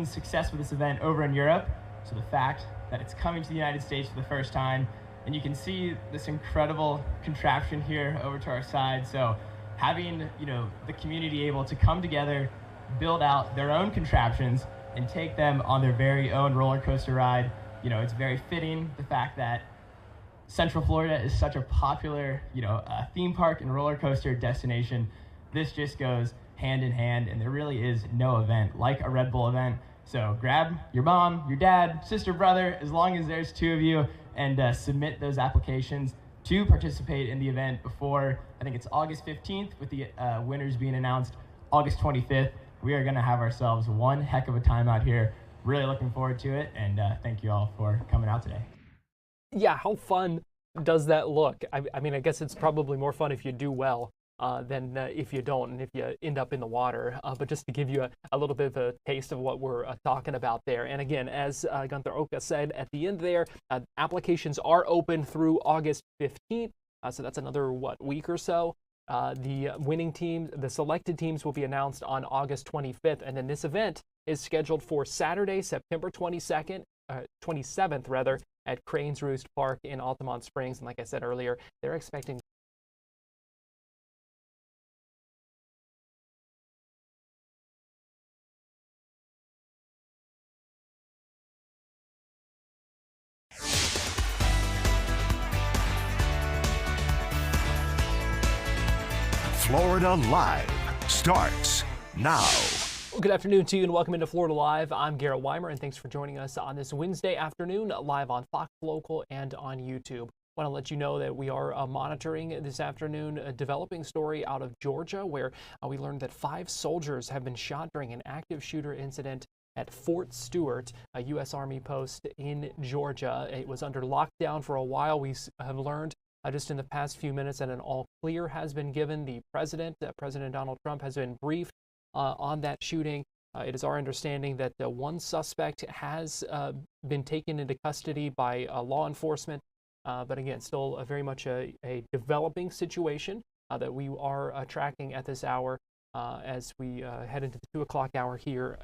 success with this event over in Europe. So the fact that it's coming to the United States for the first time, and you can see this incredible contraption here over to our side. So having, the community able to come together, build out their own contraptions and take them on their very own roller coaster ride, it's very fitting the fact that Central Florida is such a popular, theme park and roller coaster destination. This just goes hand in hand, and there really is no event like a Red Bull event. So grab your mom, your dad, sister, brother, as long as there's two of you, and submit those applications to participate in the event before, I think it's August 15th, with the winners being announced August 25th. We are gonna have ourselves one heck of a time out here. Really looking forward to it, and thank you all for coming out today. Yeah, how fun does that look? I mean, I guess it's probably more fun if you do well than if you don't and if you end up in the water. But just to give you a little bit of a taste of what we're talking about there. And again, as Gunther Oka said at the end there, applications are open through August 15th. So that's another, week or so. The winning teams, the selected teams will be announced on August 25th. And then this event is scheduled for Saturday, September 27th rather, at Cranes Roost Park in Altamont Springs. And like I said earlier, they're expecting Florida Live starts now. Well, good afternoon to you and welcome into Florida Live. I'm Garrett Weimer and thanks for joining us on this Wednesday afternoon live on Fox Local and on YouTube. I want to let you know that we are monitoring this afternoon a developing story out of Georgia where we learned that 5 soldiers have been shot during an active shooter incident at Fort Stewart, a U.S. Army post in Georgia. It was under lockdown for a while. We have learned just in the past few minutes that an all clear has been given. The president, President Donald Trump, has been briefed on that shooting. It is our understanding that one suspect has been taken into custody by law enforcement. But again, still very much a developing situation that we are tracking at this hour as we head into the 2 o'clock hour here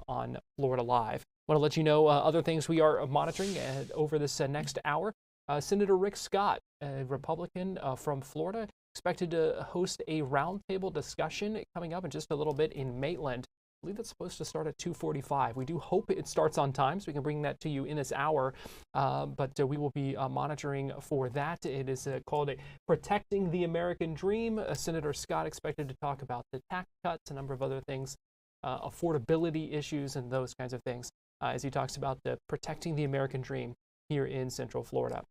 on Florida Live. I want to let you know other things we are monitoring over this next hour. Senator Rick Scott, a Republican from Florida, expected to host a roundtable discussion coming up in just a little bit in Maitland. I believe it's supposed to start at 2:45. We do hope it starts on time so we can bring that to you in this hour, but we will be monitoring for that. It is called Protecting the American Dream. Senator Scott expected to talk about the tax cuts, a number of other things, affordability issues and those kinds of things, as he talks about the Protecting the American Dream here in Central Florida.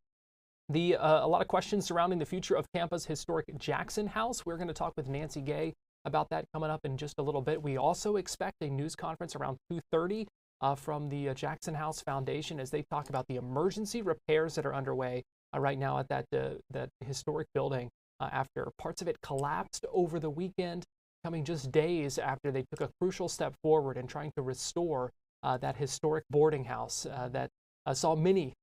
A lot of questions surrounding the future of Tampa's historic Jackson House. We're going to talk with Nancy Gay about that coming up in just a little bit. We also expect a news conference around 2:30 from the Jackson House Foundation as they talk about the emergency repairs that are underway right now at that historic building after parts of it collapsed over the weekend, coming just days after they took a crucial step forward in trying to restore that historic boarding house that saw many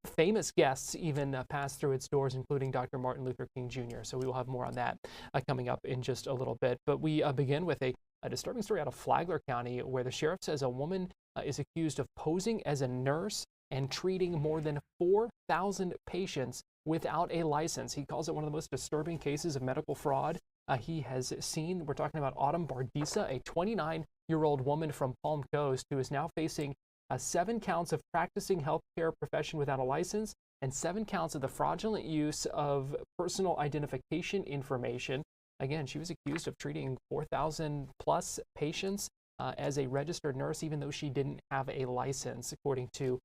famous guests even pass through its doors, including Dr. Martin Luther King Jr. So we will have more on that coming up in just a little bit. But we begin with a disturbing story out of Flagler County where the sheriff says a woman is accused of posing as a nurse and treating more than 4,000 patients without a license. He calls it one of the most disturbing cases of medical fraud he has seen. We're talking about Autumn Bardisa, a 29-year-old woman from Palm Coast who is now facing 7 counts of practicing healthcare profession without a license and 7 counts of the fraudulent use of personal identification information. Again, she was accused of treating 4,000 plus patients as a registered nurse, even though she didn't have a license, according to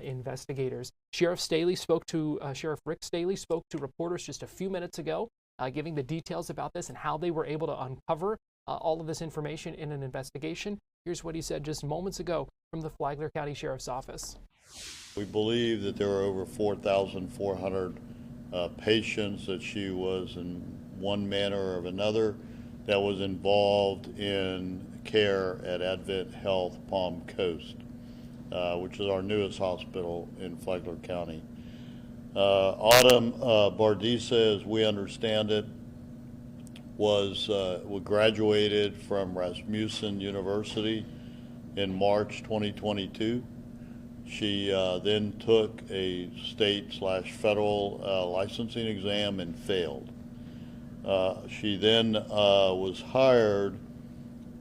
investigators. Sheriff Rick Staley spoke to reporters just a few minutes ago, giving the details about this and how they were able to uncover all of this information in an investigation. Here's what he said just moments ago from the Flagler County Sheriff's Office. We believe that there are over 4,400 patients that she was in one manner or another that was involved in care at Advent Health Palm Coast, which is our newest hospital in Flagler County. Autumn Bardisa, as we understand it, was graduated from Rasmussen University in March 2022. She then took a state/federal licensing exam and failed. She then was hired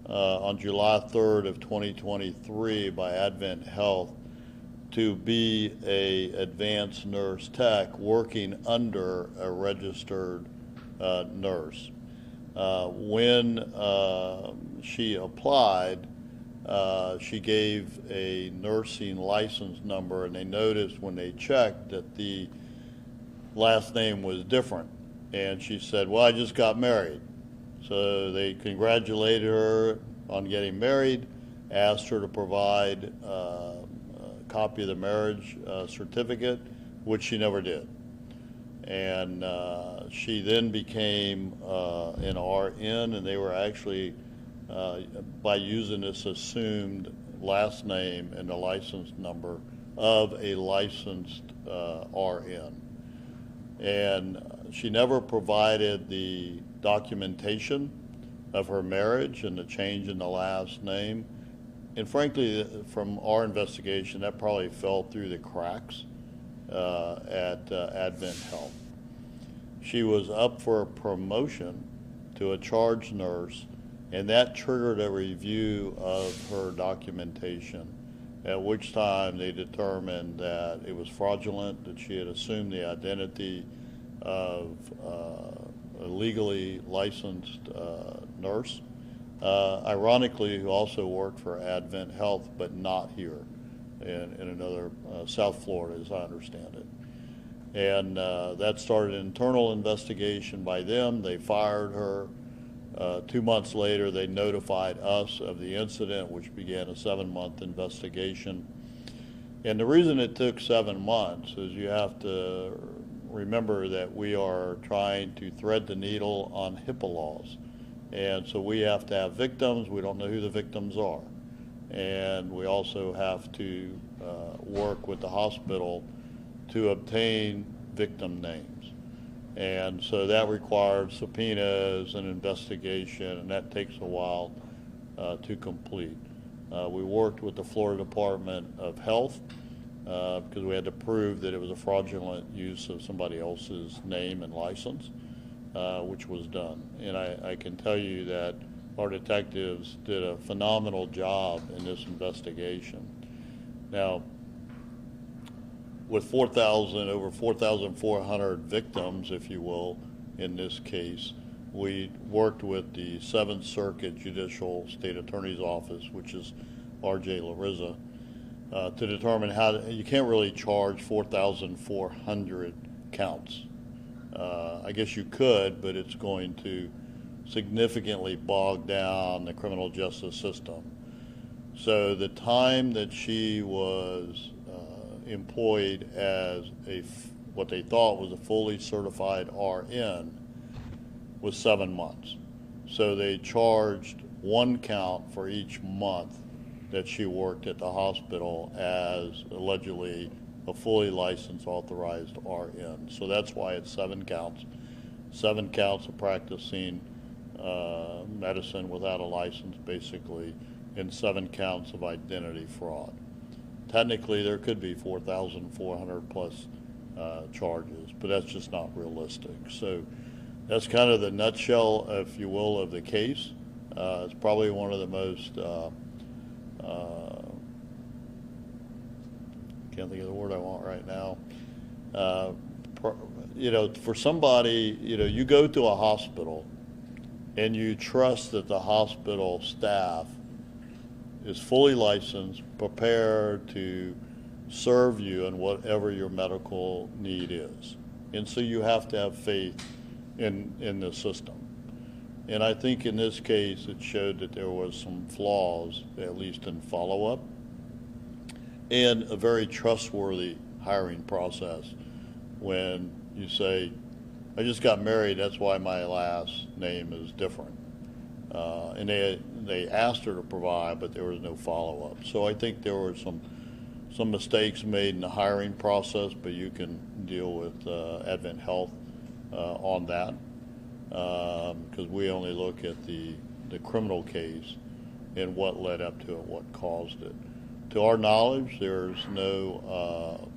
on July 3rd of 2023 by Advent Health to be a advanced nurse tech working under a registered nurse. When she applied, she gave a nursing license number, and they noticed when they checked that the last name was different. And she said, well, I just got married. So they congratulated her on getting married, asked her to provide a copy of the marriage certificate, which she never did. And she then became an RN, and they were actually, by using this assumed last name and the license number of a licensed RN. And she never provided the documentation of her marriage and the change in the last name. And frankly, from our investigation, that probably fell through the cracks at Advent Health. She was up for a promotion to a charge nurse, and that triggered a review of her documentation, at which time they determined that it was fraudulent, that she had assumed the identity of a legally licensed nurse, ironically, who also worked for Advent Health, but not here, in another South Florida, as I understand it. And that started an internal investigation by them. They fired her. 2 months later, they notified us of the incident, which began a 7-month investigation. And the reason it took 7 months is you have to remember that we are trying to thread the needle on HIPAA laws. And so we have to have victims. We don't know who the victims are. And we also have to work with the hospital to obtain victim names. And so that required subpoenas and investigation, and that takes a while to complete. We worked with the Florida Department of Health because we had to prove that it was a fraudulent use of somebody else's name and license, which was done. And I can tell you that our detectives did a phenomenal job in this investigation. Now, with over 4,400 victims, if you will, in this case, we worked with the 7th Circuit Judicial State Attorney's Office, which is R.J. Larissa, to determine how you can't really charge 4,400 counts. I guess you could, but it's going to significantally bog down the criminal justice system. So the time that she was employed as what they thought was a fully certified RN was 7 months. So they charged 1 count for each month that she worked at the hospital as allegedly a fully licensed authorized RN. So that's why it's 7 counts. 7 counts of practicing medicine without a license, basically, and 7 counts of identity fraud. Technically, there could be 4,400 plus charges, but that's just not realistic. So that's kind of the nutshell, if you will, of the case. It's probably one of the most, can't think of the word I want right now. For somebody, you go to a hospital and you trust that the hospital staff is fully licensed, prepared to serve you in whatever your medical need is. And so you have to have faith in the system. And I think in this case, it showed that there was some flaws, at least in follow-up, and a very trustworthy hiring process. When you say, I just got married, that's why my last name is different. And they asked her to provide, but there was no follow-up. So I think there were some mistakes made in the hiring process, but you can deal with Advent Health on that, because we only look at the criminal case. and what led up to it, what caused it. To our knowledge, there's no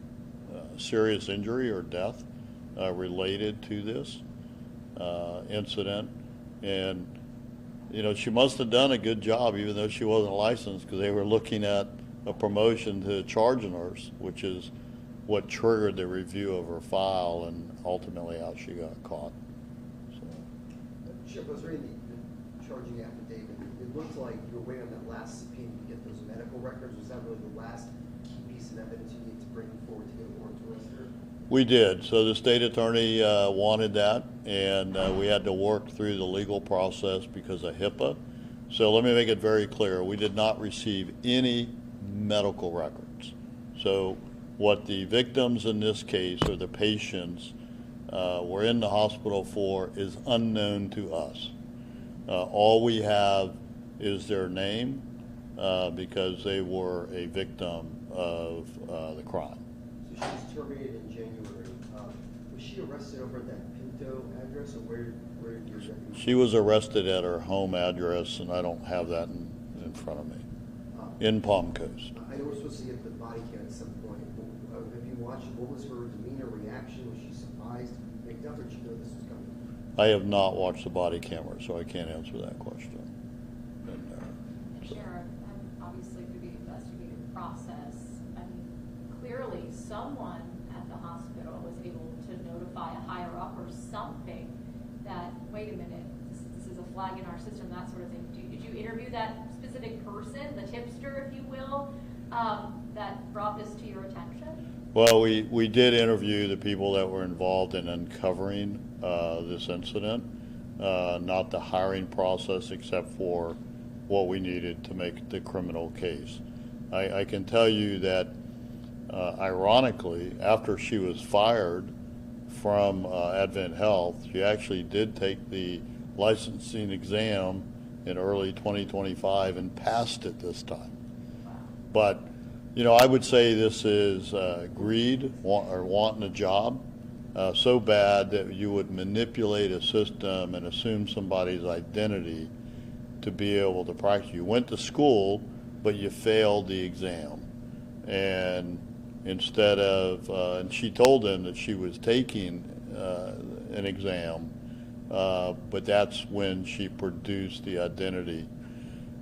serious injury or death related to this incident. And, you know, she must have done a good job, even though she wasn't licensed, because they were looking at a promotion to charge nurse, which is what triggered the review of her file and ultimately how she got caught. So. Sheriff, I was reading the charging affidavit. It looks like you're waiting on that last subpoena to get those medical records. Was that really the last key piece of evidence you need to bring forward to get a warrant to arrest her? We did. So the state attorney wanted that, and we had to work through the legal process because of HIPAA. So let me make it very clear. We did not receive any medical records. So what the victims in this case, or the patients, were in the hospital for is unknown to us. All we have is their name because they were a victim of the crime. So she was terminated in January. Was she arrested over at that Pinto address, or where did your deputy? She was arrested at her home address, and I don't have that in front of me, in Palm Coast. I know we're supposed to get the body cam at some point. Have you watched? What was her demeanor, reaction? Was she surprised, picked up, or did she know this was coming? I have not watched the body camera, so I can't answer that question. Sheriff, obviously through the investigative process, I mean, clearly someone at the hospital was able to notify a higher up or something that, wait a minute, this is a flag in our system, that sort of thing. Did you interview that specific person, the tipster, if you will, that brought this to your attention? Well, we did interview the people that were involved in uncovering this incident, not the hiring process, except for what we needed to make the criminal case. I can tell you that, ironically, after she was fired from Advent Health, she actually did take the licensing exam in early 2025 and passed it this time. But, you know, I would say this is greed or wanting a job so bad that you would manipulate a system and assume somebody's identity to be able to practice. You went to school, but you failed the exam. And instead of, and she told them that she was taking an exam, but that's when she produced the identity.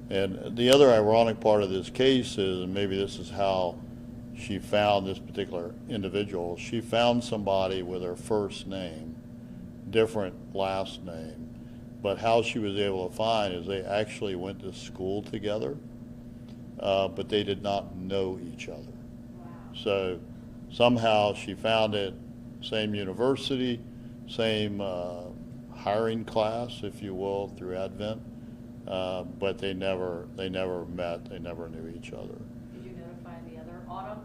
And the other ironic part of this case is, and maybe this is how she found this particular individual, she found somebody with her first name, different last name. But how she was able to find is they actually went to school together, but they did not know each other. Wow. So somehow she found it, same university, same hiring class, if you will, through Advent, but they never met, they never knew each other. Did you notify the other Autumn?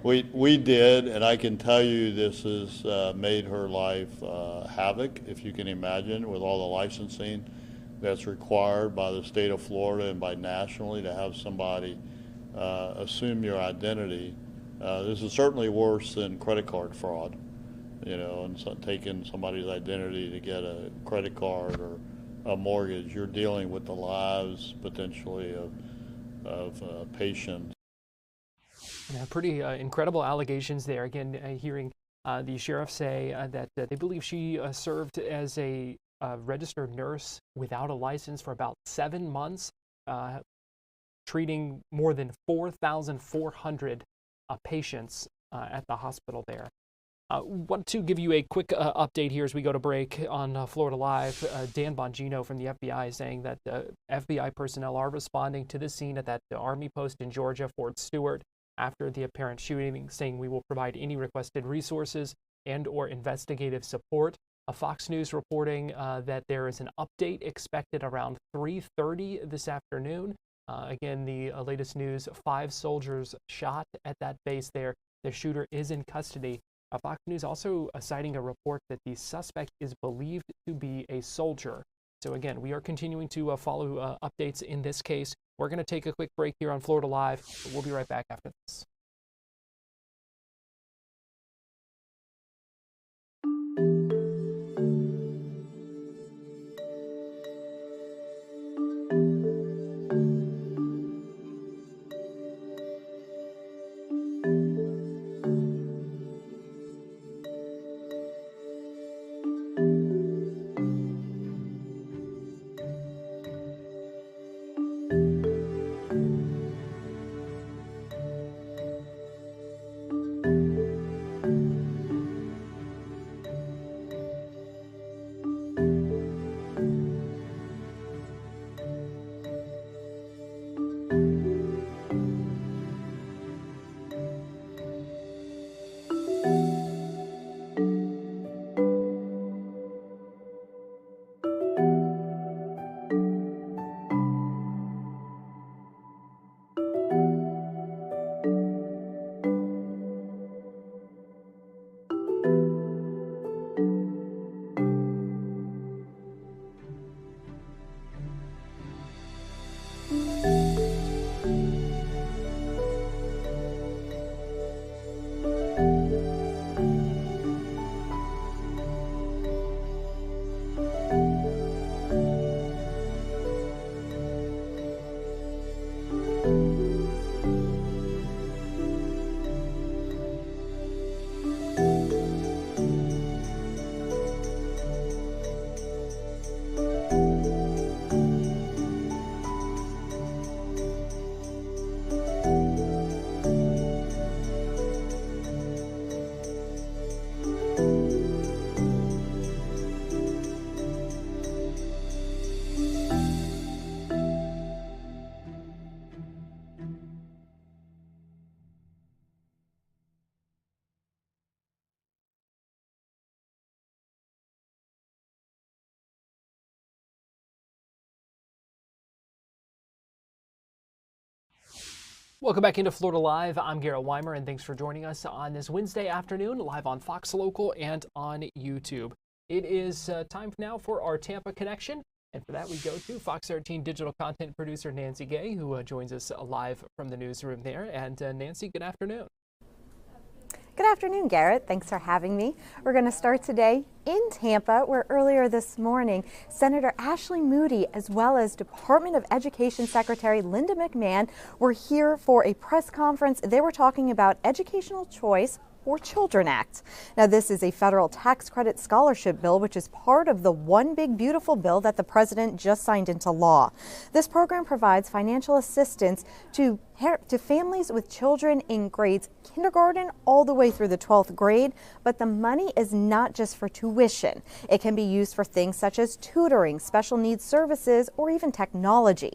We did, and I can tell you this has made her life havoc, if you can imagine, with all the licensing that's required by the state of Florida and by nationally to have somebody assume your identity. This is certainly worse than credit card fraud, you know, and so taking somebody's identity to get a credit card or a mortgage. You're dealing with the lives potentially of patients. Yeah, pretty incredible allegations there. Again, hearing the sheriff say that they believe she served as a registered nurse without a license for about 7 months, treating more than 4,400 patients at the hospital there. Want to give you a quick update here as we go to break on Florida Live. Dan Bongino from the FBI is saying that FBI personnel are responding to the scene at that Army post in Georgia, Fort Stewart, after the apparent shooting, saying we will provide any requested resources and or investigative support. Fox News reporting that there is an update expected around 3:30 this afternoon. Again, the latest news, 5 soldiers shot at that base there. The shooter is in custody. Fox News also citing a report that the suspect is believed to be a soldier. So again, we are continuing to follow updates in this case. We're going to take a quick break here on Florida Live. We'll be right back after this. Welcome back into Florida Live. I'm Garrett Weimer, and thanks for joining us on this Wednesday afternoon, live on Fox Local and on YouTube. It is time now for our Tampa Connection, and for that we go to Fox 13 digital content producer Nancy Gay, who joins us live from the newsroom there. And Nancy, good afternoon. Good afternoon, Garrett. Thanks for having me. We're going to start today in Tampa, where earlier this morning, Senator Ashley Moody, as well as Department of Education Secretary Linda McMahon, were here for a press conference. They were talking about educational choice for Children Act. Now, this is a federal tax credit scholarship bill, which is part of the One Big Beautiful bill that the president just signed into law. This program provides financial assistance to families with children in grades kindergarten all the way through the 12th grade, but the money is not just for tuition. It can be used for things such as tutoring, special needs services, or even technology.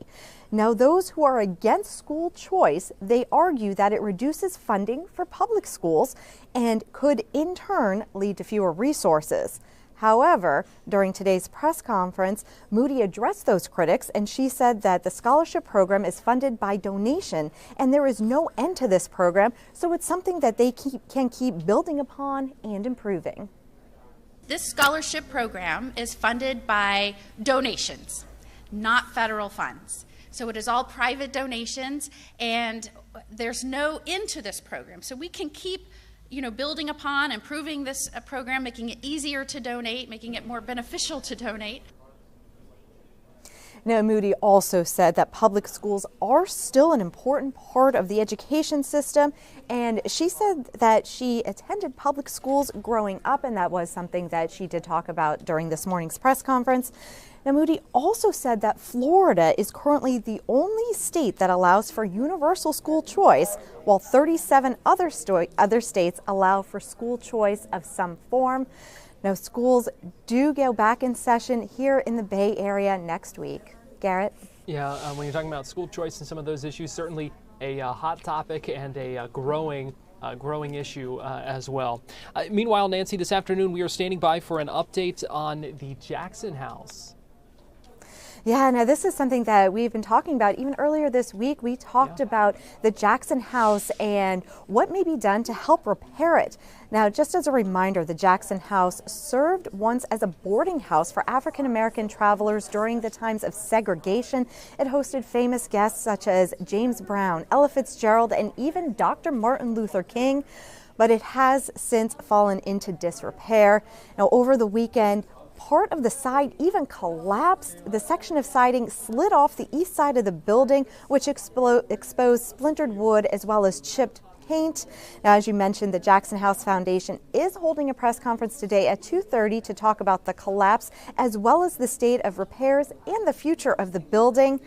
Now, those who are against school choice, they argue that it reduces funding for public schools and could in turn lead to fewer resources. However, during today's press conference, Moody addressed those critics, and she said that the scholarship program is funded by donation and there is no end to this program, so it's something that they can keep building upon and improving. This scholarship program is funded by donations, not federal funds. So it is all private donations, and there's no end to this program. So we can keep building upon, improving this program, making it easier to donate, making it more beneficial to donate. Now, Moody also said that public schools are still an important part of the education system, and she said that she attended public schools growing up, and that was something that she did talk about during this morning's press conference. Now, Moody also said that Florida is currently the only state that allows for universal school choice, while 37 other states allow for school choice of some form. Now, schools do go back in session here in the Bay Area next week. Garrett? Yeah, when you're talking about school choice and some of those issues, certainly a hot topic and a growing issue as well. Meanwhile, Nancy, this afternoon we are standing by for an update on the Jackson House. Yeah, now this is something that we've been talking about. Even earlier this week, we talked about the Jackson House and what may be done to help repair it. Now, just as a reminder, the Jackson House served once as a boarding house for African-American travelers during the times of segregation. It hosted famous guests such as James Brown, Ella Fitzgerald, and even Dr. Martin Luther King. But it has since fallen into disrepair. Now, over the weekend, part of the side even collapsed. The section of siding slid off the east side of the building, which exposed splintered wood as well as chipped paint. Now, as you mentioned, the Jackson House Foundation is holding a press conference today at 2:30 to talk about the collapse as well as the state of repairs and the future of the building.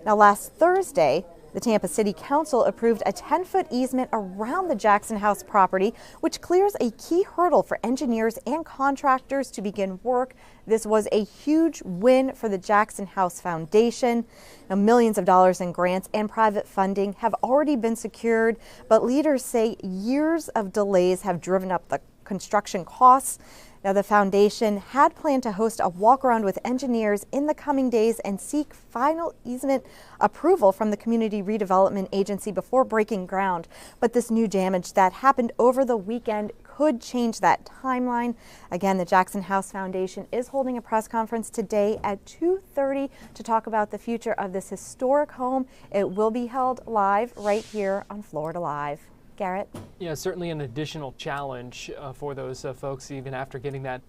Now, last Thursday, the Tampa City Council approved a 10-foot easement around the Jackson House property, which clears a key hurdle for engineers and contractors to begin work. This was a huge win for the Jackson House Foundation. Now, millions of dollars in grants and private funding have already been secured, but leaders say years of delays have driven up the construction costs. Now, the foundation had planned to host a walk-around with engineers in the coming days and seek final easement approval from the Community Redevelopment Agency before breaking ground. But this new damage that happened over the weekend could change that timeline. Again, the Jackson House Foundation is holding a press conference today at 2:30 to talk about the future of this historic home. It will be held live right here on Florida Live. Garrett? Yeah, certainly an additional challenge for those folks, even after getting that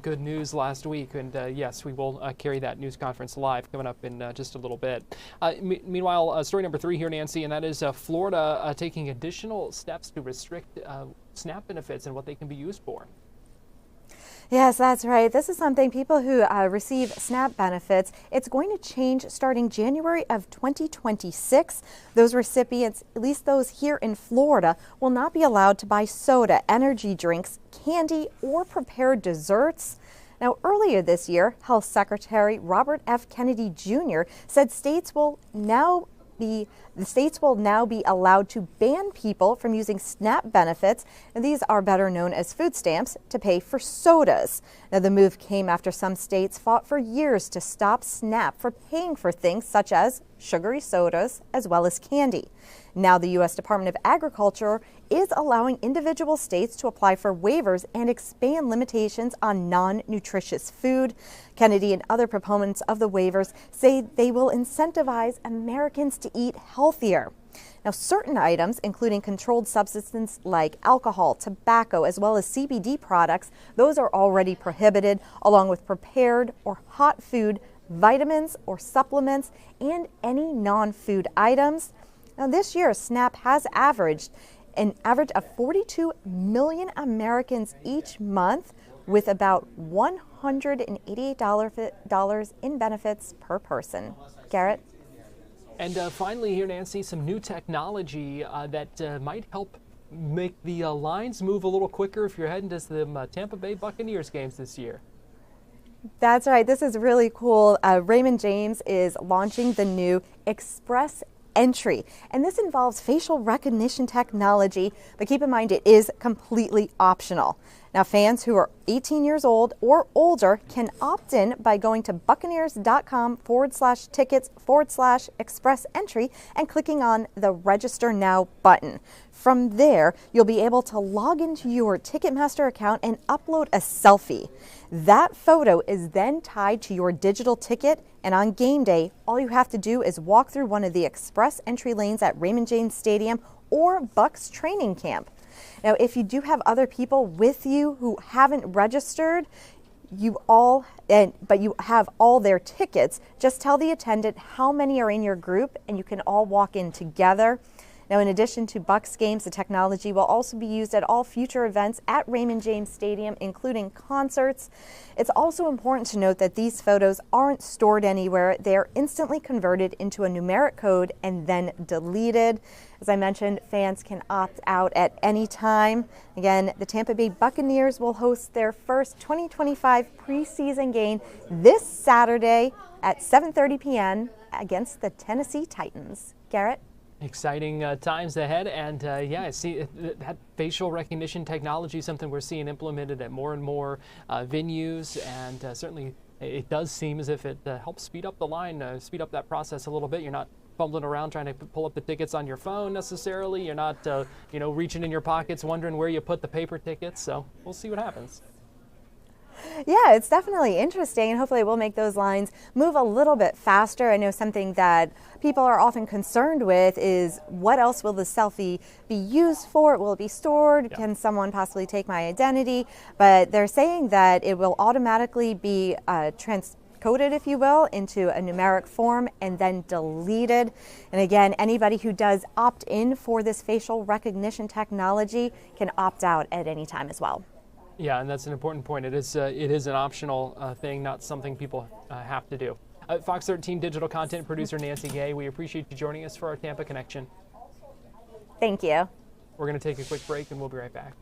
good news last week. And yes, we will carry that news conference live coming up in just a little bit. Meanwhile, story number 3 here, Nancy, and that is Florida taking additional steps to restrict SNAP benefits and what they can be used for. Yes, that's right. This is something people who receive SNAP benefits, it's going to change starting January of 2026. Those recipients, at least those here in Florida, will not be allowed to buy soda, energy drinks, candy, or prepared desserts. Now, earlier this year, Health Secretary Robert F. Kennedy Jr. said the states will now be allowed to ban people from using SNAP benefits, and these are better known as food stamps, to pay for sodas. Now, the move came after some states fought for years to stop SNAP for paying for things such as sugary sodas as well as candy. Now, the U.S. Department of Agriculture is allowing individual states to apply for waivers and expand limitations on non-nutritious food. Kennedy and other proponents of the waivers say they will incentivize Americans to eat healthier. Now, certain items, including controlled substances like alcohol, tobacco, as well as CBD products, those are already prohibited, along with prepared or hot food, vitamins or supplements, and any non-food items. Now, this year, SNAP has averaged an average of 42 million Americans each month, with about $188 in benefits per person. Garrett? And finally here, Nancy, some new technology that might help make the lines move a little quicker if you're heading to the Tampa Bay Buccaneers games this year. That's right. This is really cool. Raymond James is launching the new Express Entry, and this involves facial recognition technology, but keep in mind it is completely optional. Now, fans who are 18 years old or older can opt in by going to buccaneers.com/tickets/express entry and clicking on the Register Now button. From there, you'll be able to log into your Ticketmaster account and upload a selfie. That photo is then tied to your digital ticket, and on game day, all you have to do is walk through one of the express entry lanes at Raymond James Stadium or Bucs training camp. Now, if you do have other people with you who haven't registered, but you have all their tickets, just tell the attendant how many are in your group and you can all walk in together. Now, in addition to Bucs games, the technology will also be used at all future events at Raymond James Stadium, including concerts. It's also important to note that these photos aren't stored anywhere. They are instantly converted into a numeric code and then deleted. As I mentioned, fans can opt out at any time. Again, the Tampa Bay Buccaneers will host their first 2025 preseason game this Saturday at 7:30 p.m. against the Tennessee Titans. Garrett? Exciting times ahead, and yeah, I see that facial recognition technology is something we're seeing implemented at more and more venues, and certainly it does seem as if it helps speed up the line, speed up that process a little bit. You're not fumbling around trying to pull up the tickets on your phone necessarily. You're not, reaching in your pockets wondering where you put the paper tickets. So we'll see what happens. Yeah, it's definitely interesting, and hopefully it will make those lines move a little bit faster. I know something that people are often concerned with is what else will the selfie be used for? Will it be stored? Yeah. Can someone possibly take my identity? But they're saying that it will automatically be coded, if you will, into a numeric form and then deleted. And again, anybody who does opt in for this facial recognition technology can opt out at any time as well. Yeah, and that's an important point. It is an optional thing, not something people have to do. Fox 13 digital content producer Nancy Gay, we appreciate you joining us for our Tampa Connection. Thank you. We're going to take a quick break and we'll be right back.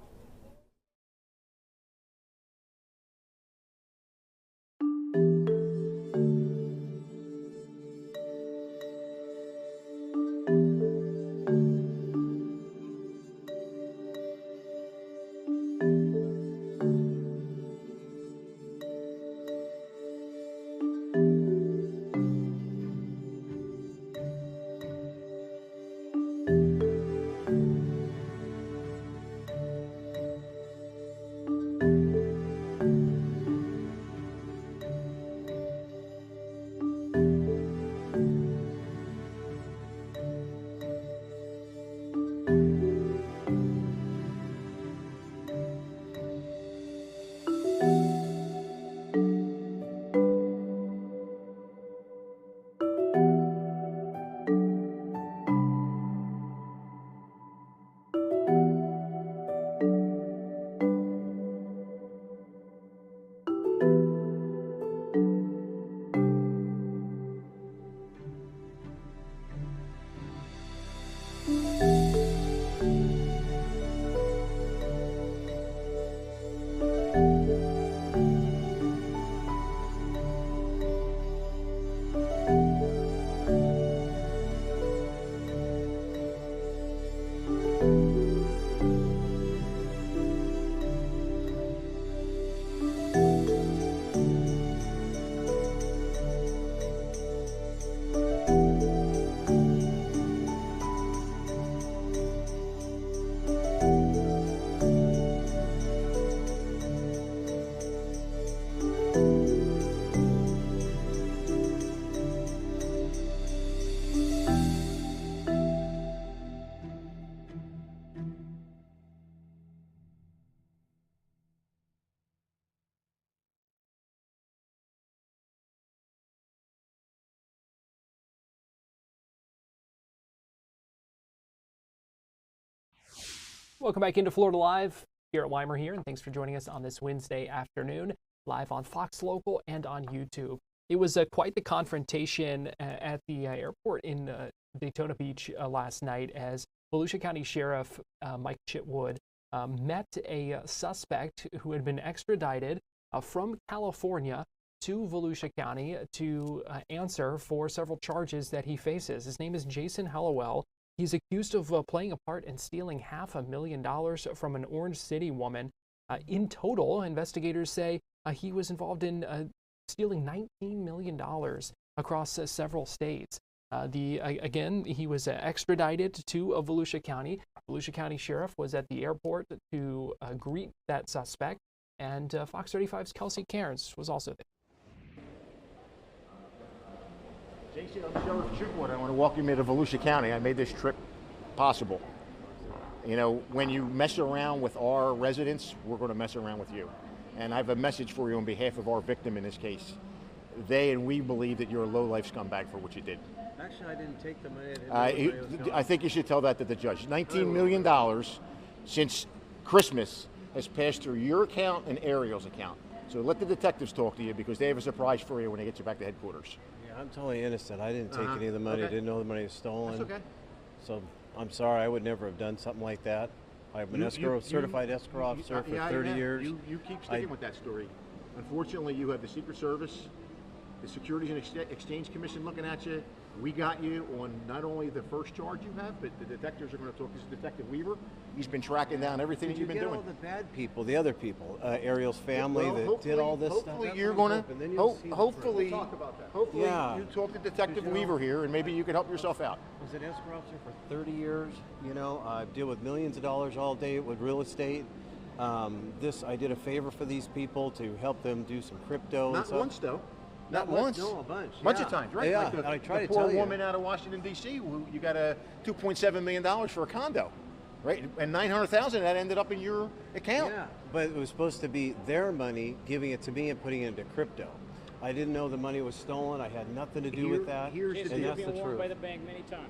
Welcome back into Florida Live. Garrett Weimer here, and thanks for joining us on this Wednesday afternoon, live on Fox Local and on YouTube. It was quite the confrontation at the airport in Daytona Beach last night as Volusia County Sheriff Mike Chitwood met a suspect who had been extradited from California to Volusia County to answer for several charges that he faces. His name is Jason Hallowell. He's accused of playing a part in stealing $500,000 from an Orange City woman. In total, investigators say he was involved in stealing $19 million across several states. Again, he was extradited to Volusia County. Volusia County Sheriff was at the airport to greet that suspect, and Fox 35's Kelsey Cairns was also there. Jason, I'm Sheriff Chitwood. I want to welcome you to Volusia County. I made this trip possible. You know, when you mess around with our residents, we're going to mess around with you. And I have a message for you on behalf of our victim in this case. They and we believe that you're a low-life scumbag for what you did. Actually, I didn't take the money. I think you should tell that to the judge. $19 million since Christmas has passed through your account and Ariel's account. So let the detectives talk to you because they have a surprise for you when they get you back to headquarters. I'm totally innocent. I didn't take any of the money. I didn't know the money was stolen. That's okay. So I'm sorry. I would never have done something like that. I'm an certified escrow officer for 30 years. You keep sticking with that story. Unfortunately, you have the Secret Service, the Securities and Exchange Commission looking at you. We got you on not only the first charge you have, but the detectives are going to talk. This is Detective Weaver. He's been tracking down everything that you've been doing. All the bad people, the other people, Ariel's family that did all this stuff. Hopefully you're going to, hopefully, you talk to Detective Weaver here and maybe you can help yourself out. I was an escrow officer for 30 years. You know, I deal with millions of dollars all day with real estate. I did a favor for these people to help them do some crypto. Not once though. Not once. No, a bunch. Bunch of times, right? Yeah, like I try the to poor tell you. woman out of Washington, D.C., who you got a $2.7 million for a condo, right? And $900,000 that ended up in your account. Yeah, but it was supposed to be their money, giving it to me and putting it into crypto. I didn't know the money was stolen. I had nothing to do with that. Here's the and deal. that's You've the been warned by truth. the bank many times.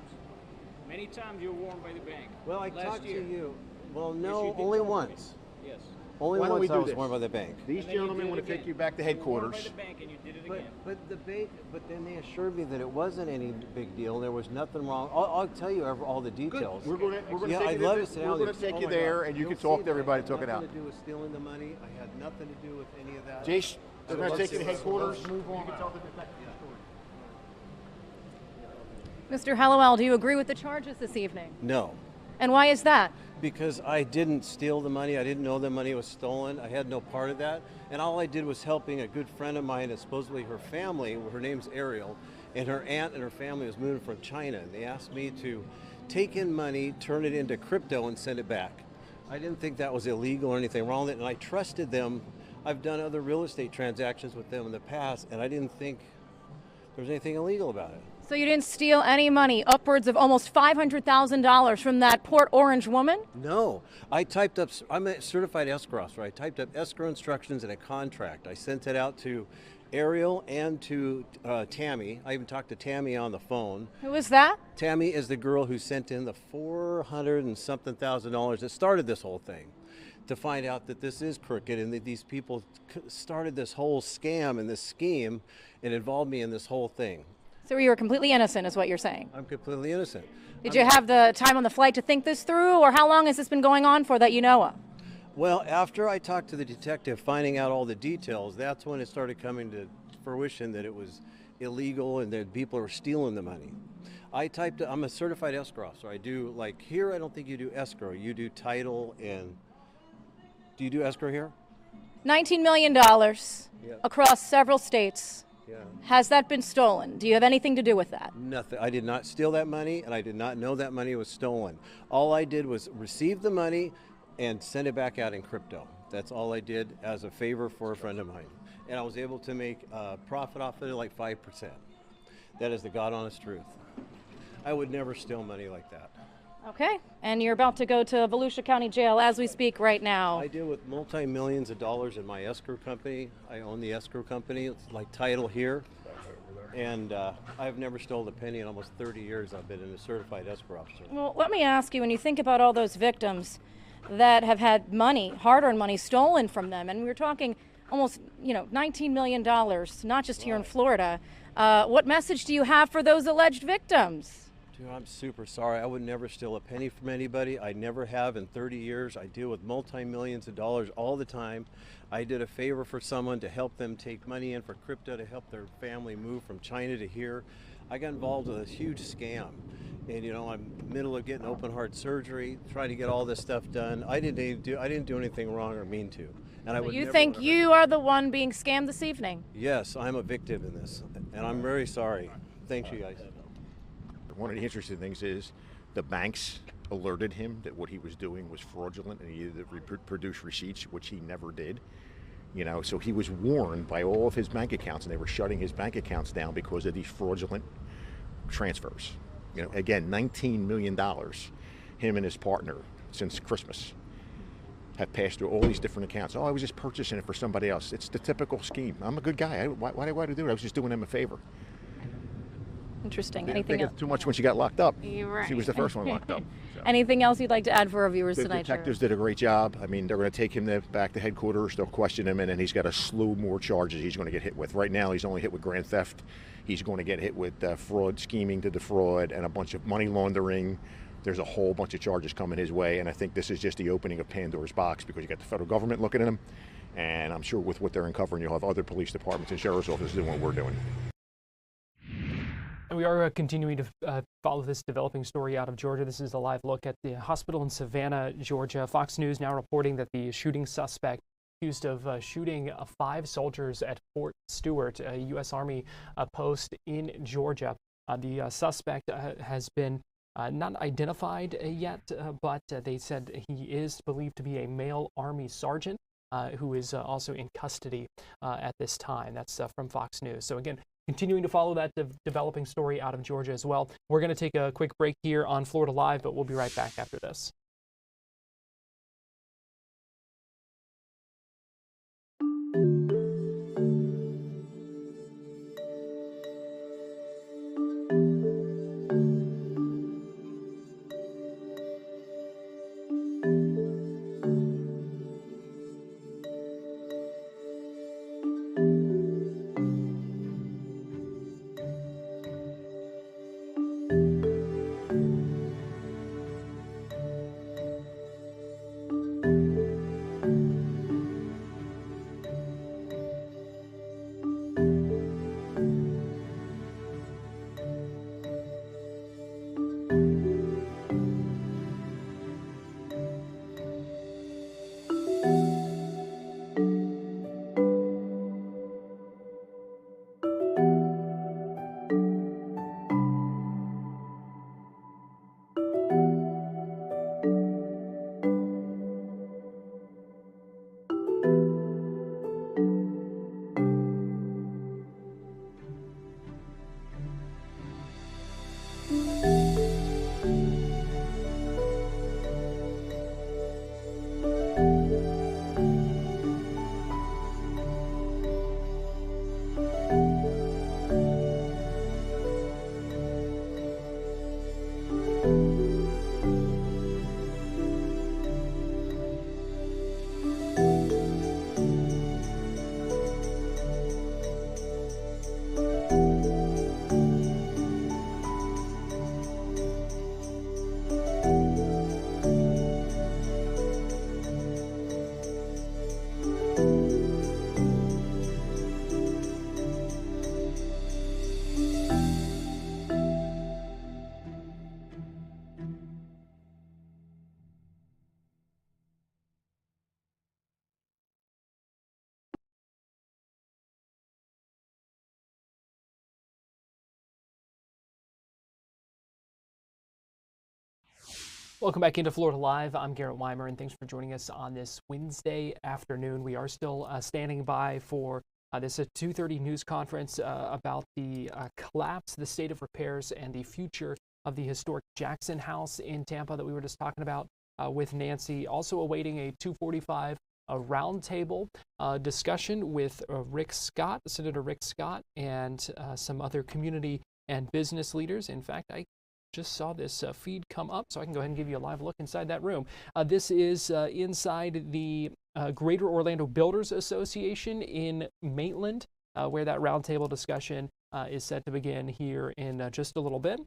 Many times you were warned by the bank. Well, I Last talked year. to you. Well, Yes, no, you did only talk to me. once. Yes. Only Why don't we once I do was this? warned by the bank. These And then you gentlemen did want it to take again. you back to You were warned headquarters. by the bank and you did it But, again. but then they assured me that it wasn't any big deal. There was nothing wrong. I'll tell you all the details. We're going to Yeah, take I'd you love there. to sit down We're with going to you. take Oh you my there, God. and you You'll can talk see to everybody, that. talk it out. Nothing to do with stealing the money. I had nothing to do with any of that. Jace, they're going to take you to Let's- headquarters. let's move on. You can tell the detective the story. Mr. Hallowell, do you agree with the charges this evening? No. And why is that? Because I didn't steal the money. I didn't know the money was stolen. I had no part of that. And all I did was helping a good friend of mine and supposedly her family. Her name's Ariel. And her aunt and her family was moving from China. And they asked me to take in money, turn it into crypto, and send it back. I didn't think that was illegal or anything wrong with it. And I trusted them. I've done other real estate transactions with them in the past. And I didn't think there was anything illegal about it. So you didn't steal any money, upwards of almost $500,000 from that Port Orange woman? No, I typed up, I'm a certified escrow officer. I typed up escrow instructions and a contract. I sent it out to Ariel and to Tammy. I even talked to Tammy on the phone. Who is that? Tammy is the girl who sent in the $400 and something thousand that started this whole thing, to find out that this is crooked and that these people started this whole scam and this scheme and involved me in this whole thing. So you were completely innocent, is what you're saying. I'm completely innocent. Did you have the time on the flight to think this through, or how long has this been going on for that you know of? Well, after I talked to the detective, finding out all the details, that's when it started coming to fruition that it was illegal and that people were stealing the money. I'm a certified escrow officer. I do, like here, I don't think you do escrow. You do title and, do you do escrow here? $19 million across several states. Yeah. Has that been stolen? Do you have anything to do with that? Nothing. I did not steal that money, and I did not know that money was stolen. All I did was receive the money and send it back out in crypto. That's all I did as a favor for a friend of mine. And I was able to make a profit off of it like 5%. That is the God honest truth. I would never steal money like that. Okay, and you're about to go to Volusia County Jail as we speak right now. I deal with multi-millions of dollars in my escrow company. I own the escrow company. It's like title here. And I've never stolen a penny in almost 30 years. I've been a certified escrow officer. Well, let me ask you, when you think about all those victims that have had money, hard-earned money stolen from them, and we're talking almost, $19 million, not just here in Florida, what message do you have for those alleged victims? Dude, I'm super sorry. I would never steal a penny from anybody. I never have in 30 years. I deal with multi-millions of dollars all the time. I did a favor for someone to help them take money in for crypto to help their family move from China to here. I got involved with a huge scam. And I'm in the middle of getting open heart surgery, trying to get all this stuff done. I didn't do anything wrong or mean to. And I would You never think ever- you are the one being scammed this evening? Yes, I'm a victim in this. And I'm very sorry. Thanks, you guys. One of the interesting things is the banks alerted him that what he was doing was fraudulent and he needed to produce receipts, which he never did. So he was warned by all of his bank accounts, and they were shutting his bank accounts down because of these fraudulent transfers. Again, $19 million, him and his partner, since Christmas, have passed through all these different accounts. Oh, I was just purchasing it for somebody else. It's the typical scheme. I'm a good guy. Why do I do it? I was just doing them a favor. Interesting. Didn't Anything think else? it too much when she got locked up. You're right. She was the first one locked up. So. Anything else you'd like to add for our viewers The tonight, detectives did a great job. I mean, they're going to take him back to headquarters. They'll question him, and then he's got a slew more charges he's going to get hit with. Right now, he's only hit with grand theft. He's going to get hit with fraud, scheming to defraud, and a bunch of money laundering. There's a whole bunch of charges coming his way, and I think this is just the opening of Pandora's box because you got the federal government looking at him, and I'm sure with what they're uncovering, you'll have other police departments and sheriff's offices doing what we're doing. And we are continuing to follow this developing story out of Georgia. This is a live look at the hospital in Savannah, Georgia. Fox News now reporting that the shooting suspect accused of shooting 5 soldiers at Fort Stewart, a U.S. Army post in Georgia. The suspect has been not identified yet, but they said he is believed to be a male Army sergeant who is also in custody at this time. That's from Fox News. So again, continuing to follow that developing story out of Georgia as well. We're going to take a quick break here on Florida Live, but we'll be right back after this. Welcome back into Florida Live. I'm Garrett Weimer, and thanks for joining us on this Wednesday afternoon. We are still standing by for this 2:30 news conference about the collapse, the state of repairs, and the future of the historic Jackson House in Tampa that we were just talking about with Nancy. Also awaiting a 2:45 roundtable discussion with Senator Rick Scott, and some other community and business leaders. In fact, I just saw this feed come up, so I can go ahead and give you a live look inside that room. This is inside the Greater Orlando Builders Association in Maitland, where that roundtable discussion is set to begin here in just a little bit,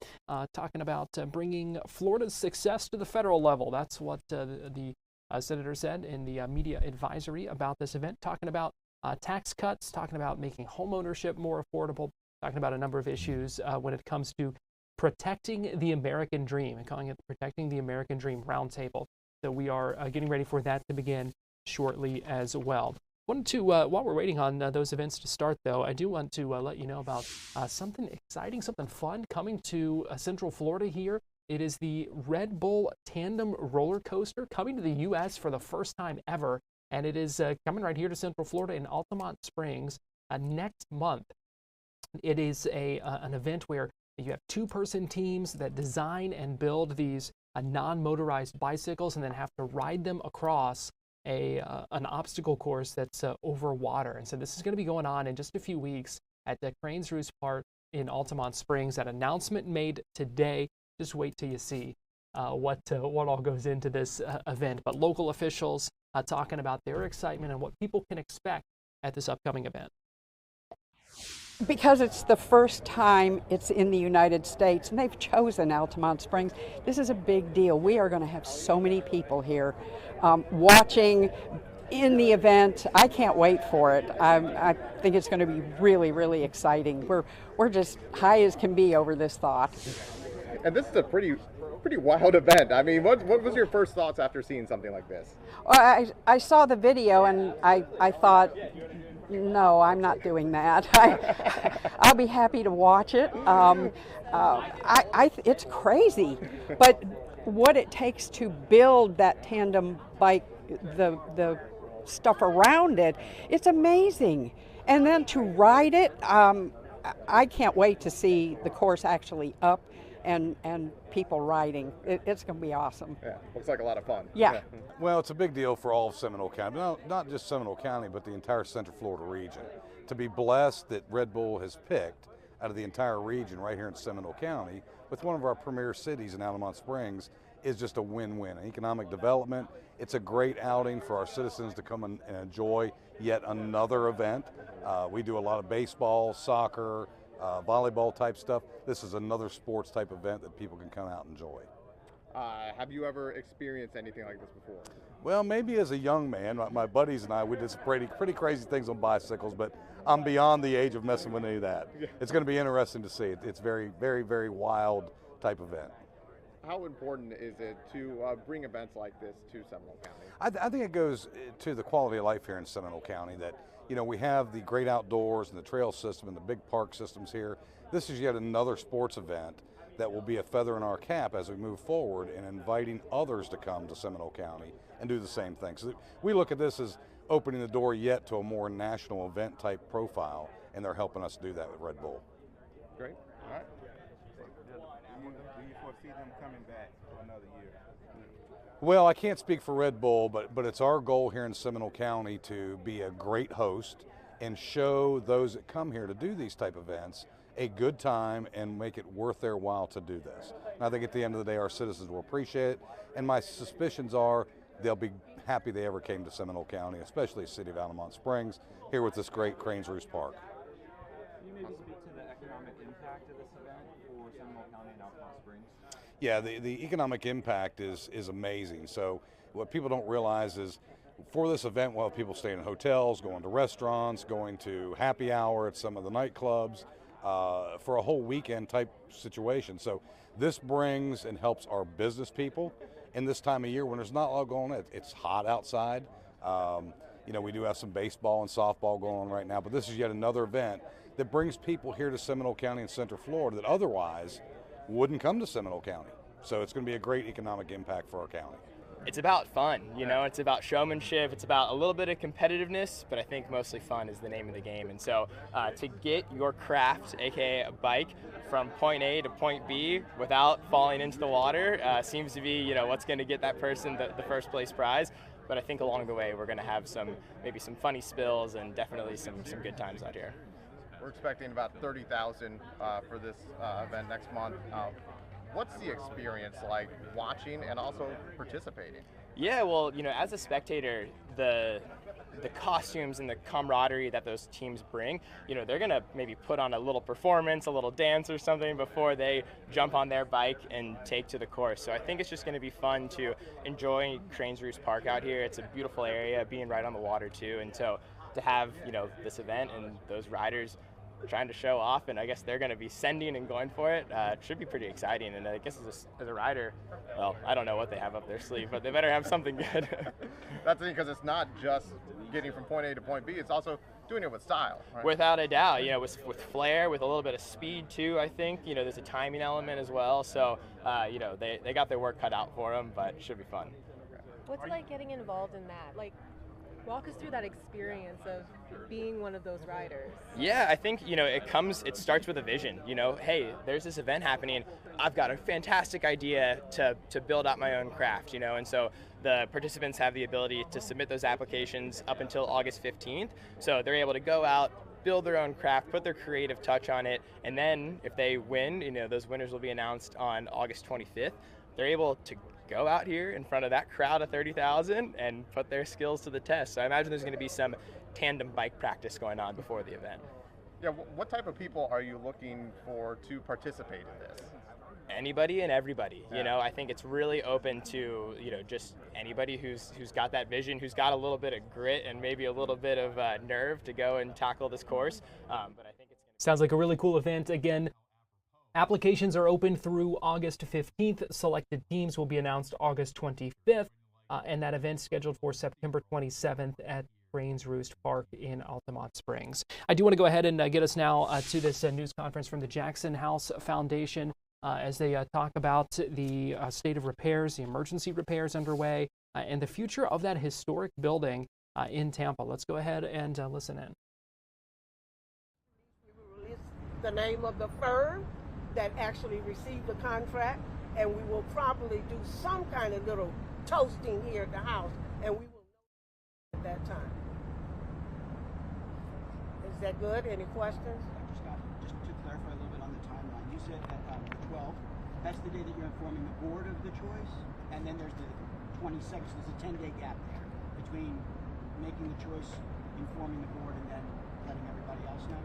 talking about bringing Florida's success to the federal level. That's what the senator said in the media advisory about this event, talking about tax cuts, talking about making homeownership more affordable, talking about a number of issues when it comes to protecting the American dream, and calling it Protecting the American Dream Roundtable. So we are getting ready for that to begin shortly as well. Wanted to, while we're waiting on those events to start, though, I do want to let you know about something exciting, something fun coming to Central Florida here. It is the Red Bull Tandem Roller Coaster coming to the U.S. for the first time ever, and it is coming right here to Central Florida in Altamont Springs next month. It is an event where you have two-person teams that design and build these non-motorized bicycles, and then have to ride them across an obstacle course that's over water. And so this is going to be going on in just a few weeks at the Cranes Roost Park in Altamont Springs. That announcement made today. Just wait till you see what all goes into this event. But local officials talking about their excitement and what people can expect at this upcoming event. Because it's the first time it's in the United States, and they've chosen Altamont Springs, this is a big deal. We are going to have so many people here watching in the event. I can't wait for it. I think it's going to be really, really exciting. We're just high as can be over this thought. And this is a pretty wild event. I mean, what was your first thoughts after seeing something like this? I saw the video and I thought, no, I'm not doing that. I'll be happy to watch it. It's crazy, but what it takes to build that tandem bike, the stuff around it, it's amazing. And then to ride it, I can't wait to see the course actually up and people riding. It's going to be awesome. Yeah, looks like a lot of fun. Yeah. Well, it's a big deal for all of Seminole County, not just Seminole County, but the entire Central Florida region. To be blessed that Red Bull has picked out of the entire region right here in Seminole County with one of our premier cities in Altamont Springs is just a win-win. Economic development, it's a great outing for our citizens to come and enjoy yet another event. We do a lot of baseball, soccer, volleyball type stuff. This is another sports type event that people can come out and enjoy. Have you ever experienced anything like this before? Well, maybe as a young man, my buddies and I, we did some pretty crazy things on bicycles, but I'm beyond the age of messing with any of that. It's going to be interesting to see. It's very, very, very wild type event. How important is it to bring events like this to Seminole County? I think it goes to the quality of life here in Seminole County that, you know, we have the great outdoors and the trail system and the big park systems here. This is yet another sports event that will be a feather in our cap as we move forward in inviting others to come to Seminole County and do the same thing. So we look at this as opening the door yet to a more national event type profile, and they're helping us do that with Red Bull. Great. All right. Do you foresee them coming back for another year? Well, I can't speak for Red Bull, but it's our goal here in Seminole County to be a great host and show those that come here to do these type events a good time and make it worth their while to do this. And I think at the end of the day, our citizens will appreciate it, and my suspicions are they'll be happy they ever came to Seminole County, especially the city of Altamont Springs, here with this great Cranes Roost Park. Can you maybe speak to the economic impact of this event for Seminole County and Altamont Springs? Yeah, the economic impact is amazing. So what people don't realize is for this event, we'll have people staying in hotels, going to restaurants, going to happy hour at some of the nightclubs, for a whole weekend type situation. So this brings and helps our business people in this time of year when there's not a lot going on. It's hot outside. You know, we do have some baseball and softball going on right now, but this is yet another event that brings people here to Seminole County and Central Florida that otherwise wouldn't come to Seminole County. So it's going to be a great economic impact for our county. It's about fun, you know, it's about showmanship, it's about a little bit of competitiveness, but I think mostly fun is the name of the game. And so to get your craft, aka a bike, from point A to point B without falling into the water seems to be, you know, what's going to get that person the first place prize. But I think along the way we're going to have maybe some funny spills and definitely some good times out here. We're expecting about 30,000 for this event next month. What's the experience like watching and also participating? Yeah, well, you know, as a spectator, the costumes and the camaraderie that those teams bring, you know, they're gonna maybe put on a little performance, a little dance or something before they jump on their bike and take to the course. So I think it's just gonna be fun to enjoy Cranes Roost Park out here. It's a beautiful area, being right on the water too, and so to have, you know, this event and those riders trying to show off, and I guess they're going to be sending and going for it. It should be pretty exciting, and I guess as a rider, well, I don't know what they have up their sleeve, but they better have something good. That's the thing, because it's not just getting from point A to point B, it's also doing it with style, right? Without a doubt, you know, with flair, with a little bit of speed too, I think. You know, there's a timing element as well, so, you know, they got their work cut out for them, but it should be fun. What's it like getting involved in that? Like, walk us through that experience of being one of those riders. Yeah, I think, you know, it starts with a vision. You know, hey, there's this event happening. I've got a fantastic idea to build out my own craft, you know, and so the participants have the ability to submit those applications up until August 15th. So they're able to go out, build their own craft, put their creative touch on it, and then if they win, you know, those winners will be announced on August 25th. They're able to go out here in front of that crowd of 30,000 and put their skills to the test. So I imagine there's going to be some tandem bike practice going on before the event. Yeah, what type of people are you looking for to participate in this? Anybody and everybody. You know, I think it's really open to, you know, just anybody who's got that vision, who's got a little bit of grit and maybe a little bit of nerve to go and tackle this course. But I think sounds like a really cool event. Again, applications are open through August 15th. Selected teams will be announced August 25th, and that event scheduled for September 27th at Cranes Roost Park in Altamont Springs. I do want to go ahead and get us now to this news conference from the Jackson House Foundation as they talk about the state of repairs, the emergency repairs underway, and the future of that historic building in Tampa. Let's go ahead and listen in. The name of the firm that actually received the contract, and we will probably do some kind of little toasting here at the house, and we will know at that time. Is that good? Any questions? Dr. Scott, just to clarify a little bit on the timeline, you said that the 12th, that's the day that you're informing the board of the choice, and then there's the 22nd, so there's a 10-day gap there between making the choice, informing the board, and then letting everybody else know?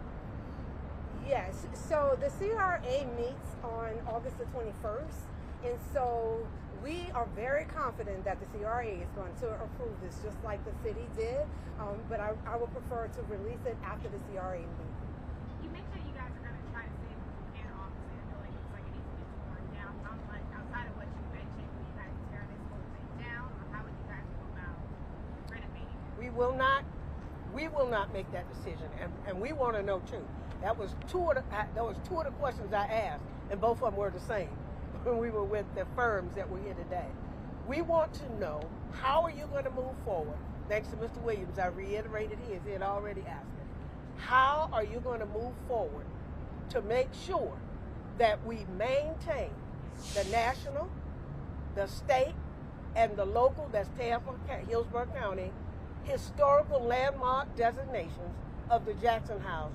Yes, so the CRA meets on August the 21st, and so we are very confident that the CRA is going to approve this just like the city did, but I would prefer to release it after the CRA meeting. You mentioned you guys are going to try to save what you can obviously. The building looks like it needs to be torn down. Sounds like outside of what you mentioned, will you guys tear this whole thing down, or how would you guys go about renovating it? We will not make that decision, and we want to know too. That was two of the questions I asked, and both of them were the same when we were with the firms that were here today. We want to know, how are you going to move forward? Thanks to Mr. Williams, I reiterated his. He had already asked it. How are you going to move forward to make sure that we maintain the national, the state, and the local, that's Tampa, Hillsborough County, historical landmark designations of the Jackson House?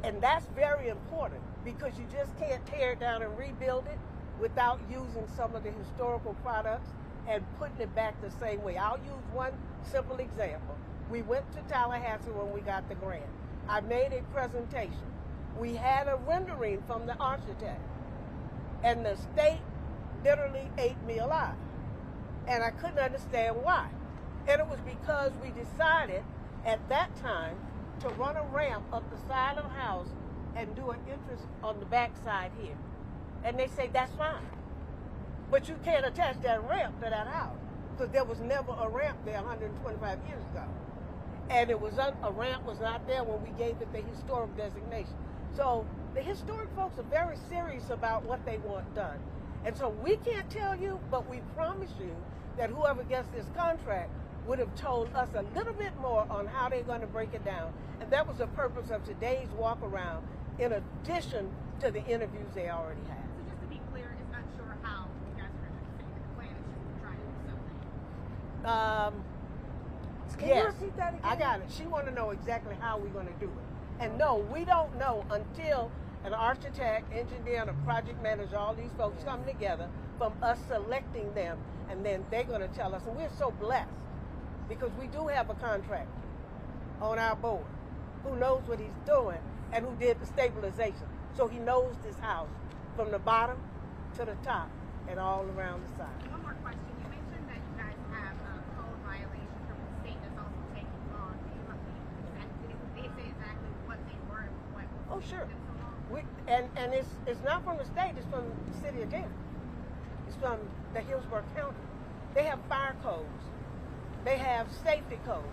And that's very important, because you just can't tear it down and rebuild it without using some of the historical products and putting it back the same way. I'll use one simple example. We went to Tallahassee when we got the grant. I made a presentation. We had a rendering from the architect, and the state literally ate me alive. And I couldn't understand why. And it was because we decided at that time to run a ramp up the side of the house and do an entrance on the back side here. And they say, that's fine. But you can't attach that ramp to that house, because there was never a ramp there 125 years ago. And it was a ramp was not there when we gave it the historic designation. So the historic folks are very serious about what they want done. And so we can't tell you, but we promise you that whoever gets this contract would have told us a little bit more on how they're going to break it down. And that was the purpose of today's walk around, in addition to the interviews they already had. So just to be clear, it's not sure how you guys are going to figure the plan is just trying to do something. Can you yes, repeat that again? I got it. She want to know exactly how we're going to do it. And no, we don't know until an architect, engineer, and a project manager, all these folks come together from us selecting them, and then they're going to tell us. And we're so blessed because we do have a contractor on our board who knows what he's doing and who did the stabilization. So he knows this house from the bottom to the top and all around the side. One more question. You mentioned that you guys have a code violation from the state that's also taking long. Did they say exactly what they were and what? Oh, sure. And it's not from the state, it's from the city of Tampa. It's from the Hillsborough County. They have fire codes. They have safety codes.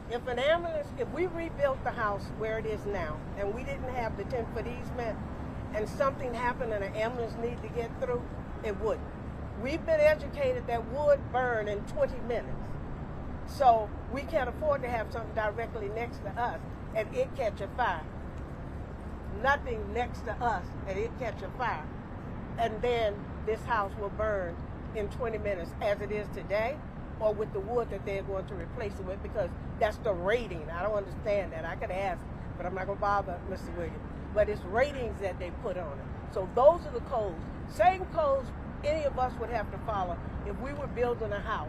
If an ambulance, if we rebuilt the house where it is now, and we didn't have the 10-foot easement, and something happened and an ambulance needed to get through, it wouldn't. We've been educated that wood burn in 20 minutes. So we can't afford to have something directly next to us and it catch a fire. Nothing next to us and it catch a fire. And then this house will burn in 20 minutes as it is today, or with the wood that they're going to replace it with, because that's the rating. I don't understand that. I could ask, but I'm not going to bother Mr. Williams. But it's ratings that they put on it. So those are the codes. Same codes any of us would have to follow if we were building a house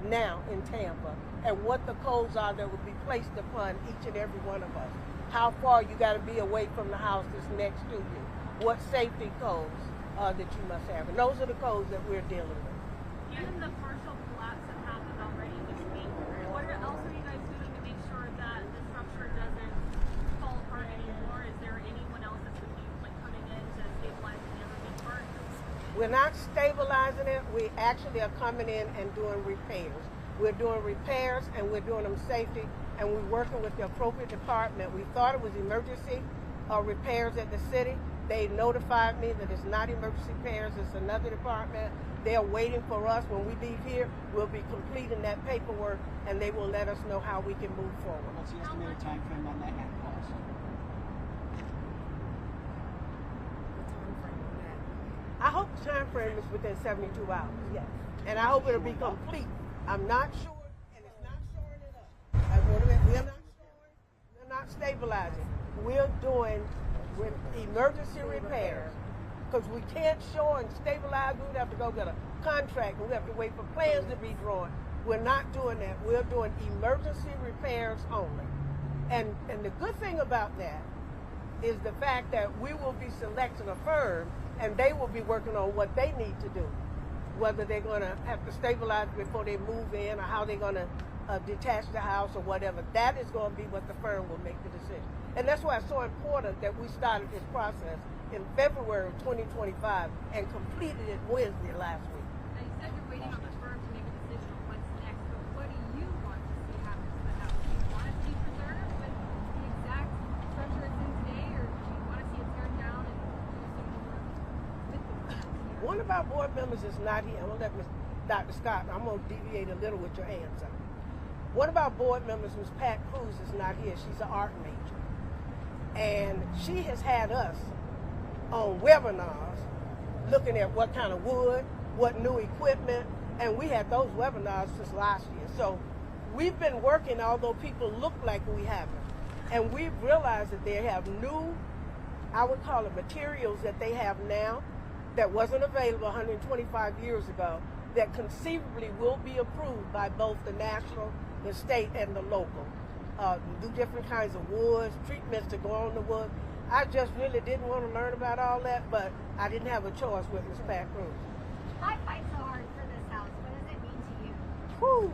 now in Tampa, and what the codes are that would be placed upon each and every one of us. How far you got to be away from the house that's next to you. What safety codes that you must have. And those are the codes that we're dealing with. Given the partial collapse that happened already this week, what else are you guys doing to make sure that the structure doesn't fall apart anymore? Is there anyone else that's going to be coming in to stabilize the other big part? We're not stabilizing it. We actually are coming in and doing repairs. We're doing repairs and we're doing them safety, and we're working with the appropriate department. We thought it was emergency repairs at the city. They notified me that it's not emergency repairs, it's another department. They're waiting for us. When we leave here, we'll be completing that paperwork, and they will let us know how we can move forward. What's the estimated time frame on that cost? I hope the time frame is within 72 hours, yes. And I hope it'll be complete. I'm not sure, and it's not shoring it up. We're not shoring, we're not stabilizing. We're doing with emergency repairs, because we can't shore and stabilize. We would have to go get a contract. We have to wait for plans to be drawn. We're not doing that. We're doing emergency repairs only. And the good thing about that is the fact that we will be selecting a firm, and they will be working on what they need to do, whether they're going to have to stabilize before they move in, or how they're going to detach the house or whatever. That is going to be what the firm will make the decision. And that's why it's so important that we started this process in February of 2025 and completed it Wednesday last week. Now you said you're waiting on the firm to make a decision on what's next, but what do you want to see happen to the house? Do you want it to be preserved with the exact structure it's in today, or do you want to see it teared down and do some more with the house? One of our board members is not here. I'm going to let Dr. Scott, I'm going to deviate a little with your answer. One of our board members, Ms. Pat Cruz, is not here. She's an art major. And she has had us on webinars looking at what kind of wood, what new equipment, and we had those webinars since last year. So we've been working, although people look like we haven't. And we've realized that they have new, I would call it materials that they have now that wasn't available 125 years ago, that conceivably will be approved by both the national, the state, and the local. Do different kinds of woods, treatments to go on the wood. I just really didn't want to learn about all that, but I didn't have a choice with Ms. Pat Cruz. Why fight so hard for this house? What does it mean to you? Whew.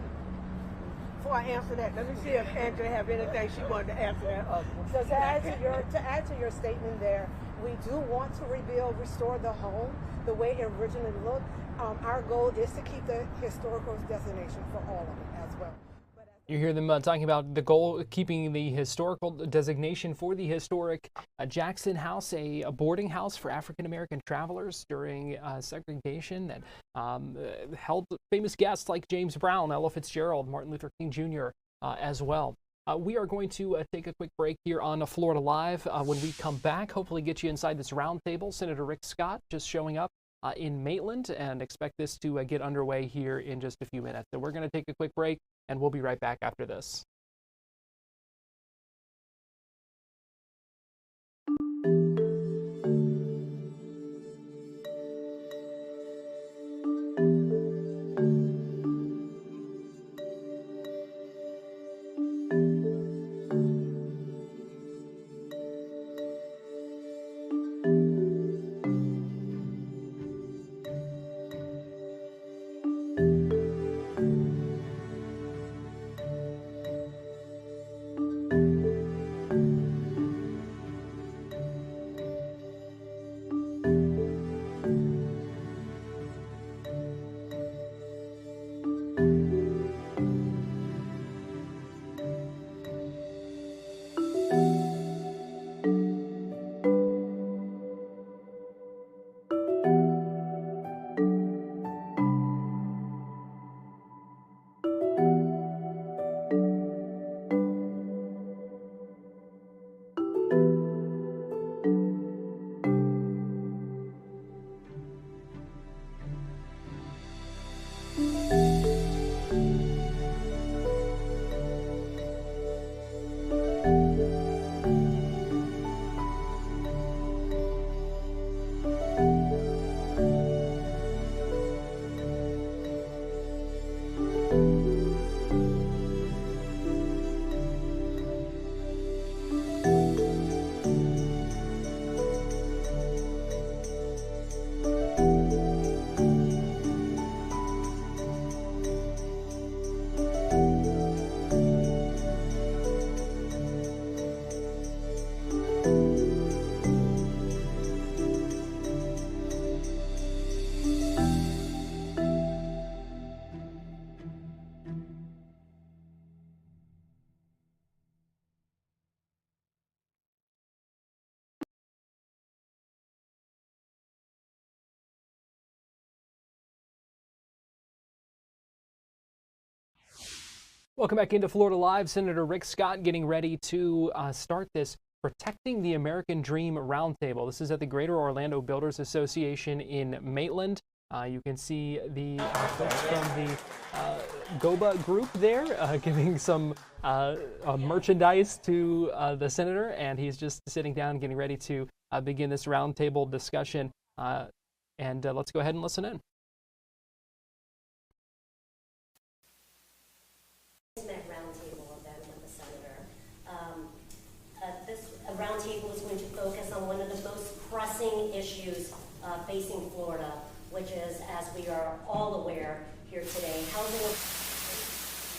Before I answer that, let me see if Angela have anything she wanted to answer that other one. So to add to your statement there, we do want to rebuild, restore the home the way it originally looked. Our goal is to keep the historical destination for all of it as well. But at You hear them talking about the goal of keeping the historical designation for the historic Jackson House, a boarding house for African-American travelers during segregation that held famous guests like James Brown, Ella Fitzgerald, Martin Luther King Jr. As well. We are going to take a quick break here on Florida Live. When we come back, hopefully get you inside this roundtable. Senator Rick Scott just showing up in Maitland, and expect this to get underway here in just a few minutes. So we're going to take a quick break, and we'll be right back after this. Welcome back into Florida Live. Senator Rick Scott getting ready to start this Protecting the American Dream Roundtable. This is at the Greater Orlando Builders Association in Maitland. You can see the folks from the GOBA group there giving some merchandise to the senator, and he's just sitting down getting ready to begin this roundtable discussion. And let's go ahead and listen in. Roundtable event with the senator. This roundtable is going to focus on one of the most pressing issues facing Florida, which is, as we are all aware here today, housing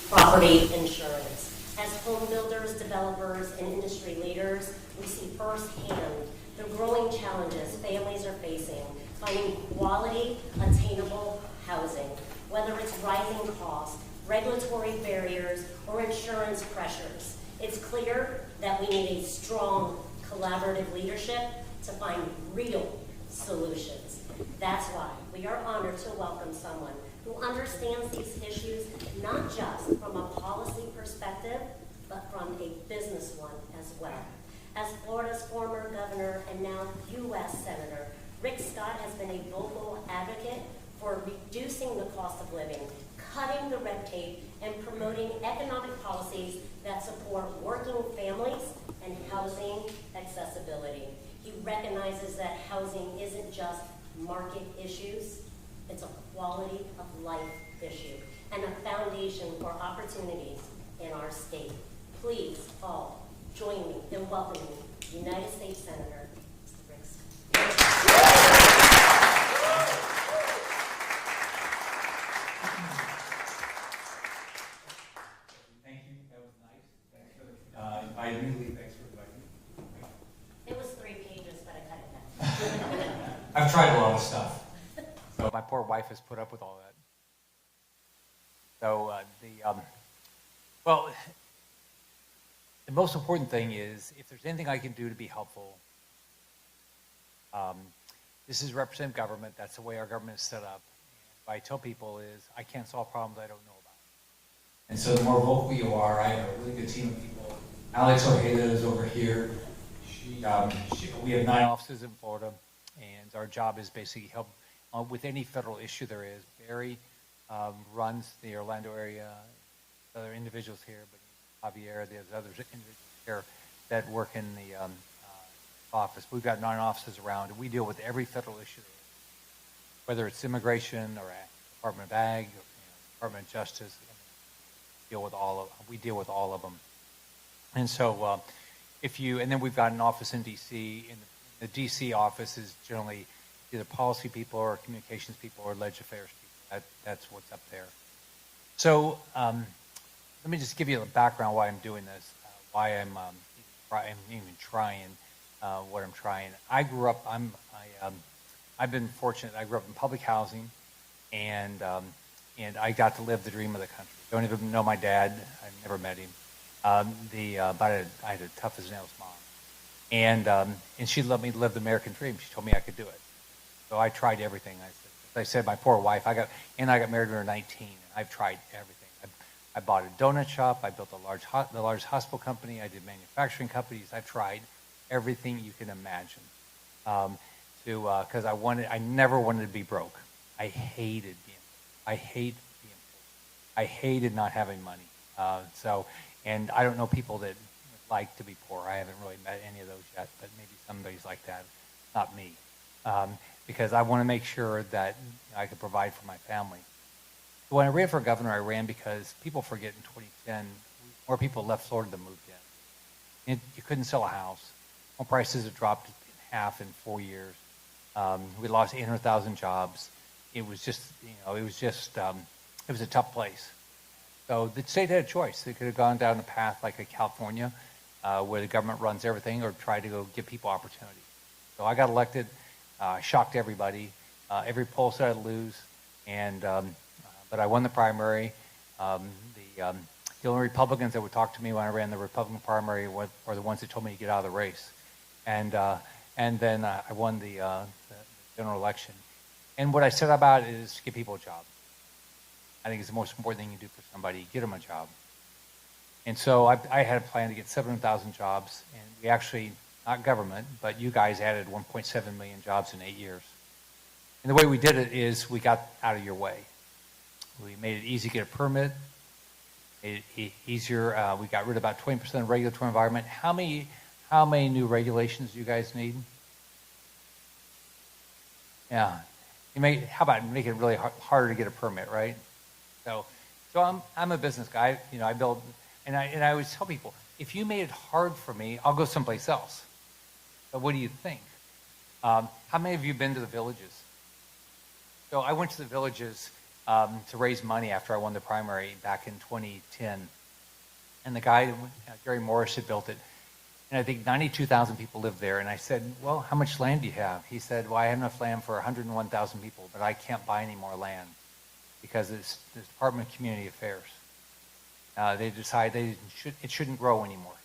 property insurance. As home builders, developers, and industry leaders, we see firsthand the growing challenges families are facing finding quality, attainable housing, whether it's rising costs, regulatory barriers, or insurance pressures. It's clear that we need a strong collaborative leadership to find real solutions. That's why we are honored to welcome someone who understands these issues not just from a policy perspective, but from a business one as well. As Florida's former governor and now U.S. Senator, Rick Scott has been a vocal advocate for reducing the cost of living, cutting the red tape, and promoting economic policies that support working families and housing accessibility. He recognizes that housing isn't just market issues, it's a quality of life issue and a foundation for opportunities in our state. Please all join me in welcoming United States Senator Mr. Rick Scott. Invited me. Thanks for inviting me. It was 3 pages, but I cut it down. I've tried a lot of stuff. So my poor wife has put up with all that. So Well, the most important thing is if there's anything I can do to be helpful, this is representative government. That's the way our government is set up. And what I tell people is I can't solve problems I don't know about. And so the more vocal you are, I have a really good team of people. Alex Ojeda is over here. We have 9 offices in Florida, and our job is basically help with any federal issue there is. Barry runs the Orlando area. Other individuals here, but Javier, there's other individuals here that work in the office. We've got 9 offices around, and we deal with every federal issue there is, whether it's immigration or Department of Ag, or, Department of Justice. We deal with all of them. And so, and then we've got an office in D.C. And the D.C. office is generally either policy people or communications people or ledge affairs people. That's what's up there. So let me just give you a background why I'm doing this, why I'm even trying what I'm trying. I grew up. I've been fortunate. I grew up in public housing, and I got to live the dream of the country. Don't even know my dad. I've never met him. But I had a tough as nails mom, and she let me live the American dream. She told me I could do it, so I tried everything. I said, my poor wife. I got married when we were 19, and I've tried everything. I bought a donut shop. I built the largest hospital company. I did manufacturing companies. I've tried everything you can imagine, because I never wanted to be broke. I hated not having money. And I don't know people that like to be poor. I haven't really met any of those yet, but maybe somebody's like that. Not me, because I want to make sure that I could provide for my family. When I ran for governor, I ran because people forget in 2010, more people left Florida than moved in. You couldn't sell a house. Home prices have dropped in half in 4 years. We lost 800,000 jobs. It was just, it was a tough place. So the state had a choice. They could have gone down a path like a California, where the government runs everything, or try to go give people opportunity. So I got elected. I shocked everybody. Every poll said I'd lose, but I won the primary. The only Republicans that would talk to me when I ran the Republican primary were the ones that told me to get out of the race. And then I won the general election. And what I set about is to give people a job. I think it's the most important thing you do for somebody, get them a job. And so I had a plan to get 700,000 jobs, and we actually, not government, but you guys added 1.7 million jobs in 8 years. And the way we did it is we got out of your way. We made it easy to get a permit, made it easier. We got rid of about 20% of the regulatory environment. How many new regulations do you guys need? Yeah. How about make it really harder to get a permit, right? So I'm a business guy. I build, and I always tell people, if you made it hard for me, I'll go someplace else. But what do you think? How many of you have been to the villages? So I went to the villages to raise money after I won the primary back in 2010. And the guy, Gary Morris, had built it. And I think 92,000 people lived there. And I said, well, how much land do you have? He said, well, I have enough land for 101,000 people, but I can't buy any more land because it's the Department of Community Affairs. They decided it shouldn't grow anymore.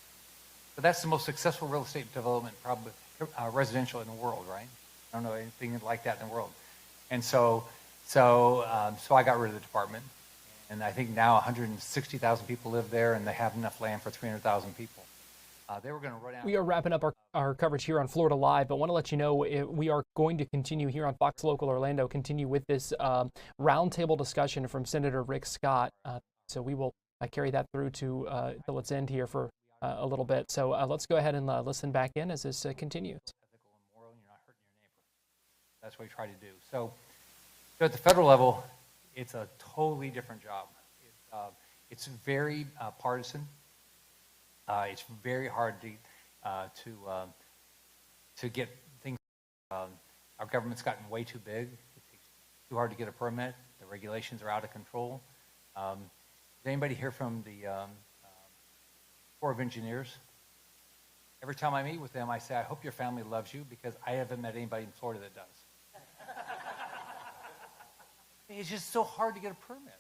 But that's the most successful real estate development, probably residential in the world, right? I don't know anything like that in the world. And so I got rid of the department. And I think now 160,000 people live there, and they have enough land for 300,000 people. They were going to run out. We are wrapping up our coverage here on Florida Live, but want to let you know we are going to continue here on Fox Local Orlando, continue with this roundtable discussion from Senator Rick Scott. So we will carry that through to till its end here for a little bit. So let's go ahead and listen back in as this continues. Ethical and moral, and you're not hurting your neighbor. That's what we try to do. So at the federal level, it's a totally different job. It's very partisan. It's very hard to get things. Our government's gotten way too big. It's too hard to get a permit. The regulations are out of control. Does anybody hear from the Corps of Engineers? Every time I meet with them, I say, I hope your family loves you, because I haven't met anybody in Florida that does. It's just so hard to get a permit,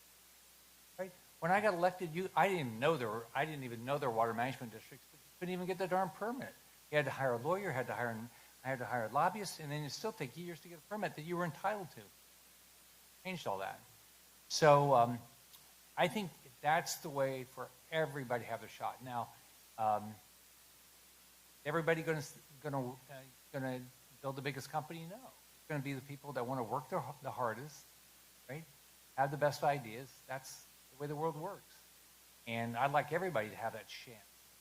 right? When I got elected, I didn't even know there were water management districts, but you couldn't even get the darn permit. You had to hire a lawyer, I had to hire a lobbyist, and then it still take years to get a permit that you were entitled to. Changed all that. So I think that's the way for everybody to have their shot. Now, everybody going to build the biggest company? No. It's going to be the people that want to work the hardest, right? Have the best ideas. That's the way the world works. And I'd like everybody to have that chance.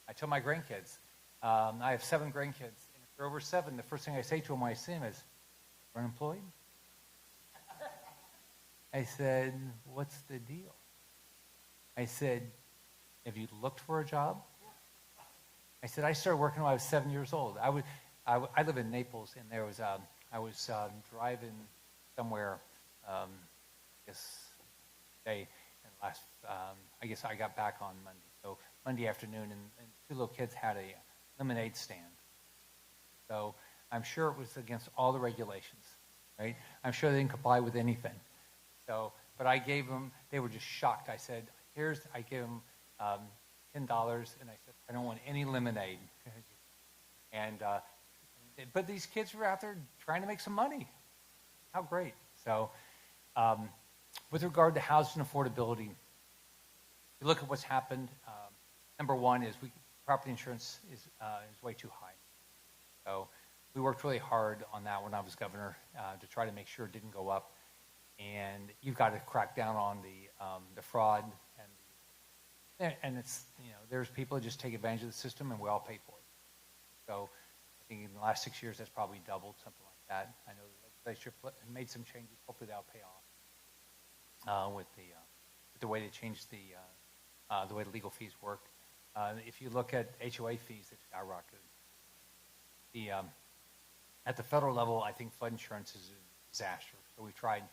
I tell my grandkids, I have 7 grandkids, and if they're over 7, the first thing I say to them when I see them is, "You're unemployed?" I said, "What's the deal?" I said, "Have you looked for a job?" I said, "I started working when I was 7 years old. I live in Naples, and I was driving somewhere this day, and I guess I got back on Monday. So Monday afternoon, and 2 little kids had a lemonade stand. So I'm sure it was against all the regulations, right? I'm sure they didn't comply with anything. So, but I gave them, they were just shocked. I said, I gave them $10, and I said, "I don't want any lemonade." And but these kids were out there trying to make some money. How great! So, with regard to housing affordability, you look at what's happened. Number one is property insurance is way too high. So we worked really hard on that when I was governor to try to make sure it didn't go up. And you've got to crack down on the fraud, and it's, there's people that just take advantage of the system, and we all pay for it. So I think in the last 6 years that's probably doubled, something like that. I know the legislature made some changes. Hopefully that'll pay off with the way they changed the way the legal fees work. If you look at HOA fees, they've skyrocketed. At the federal level, I think flood insurance is a disaster. So we've tried.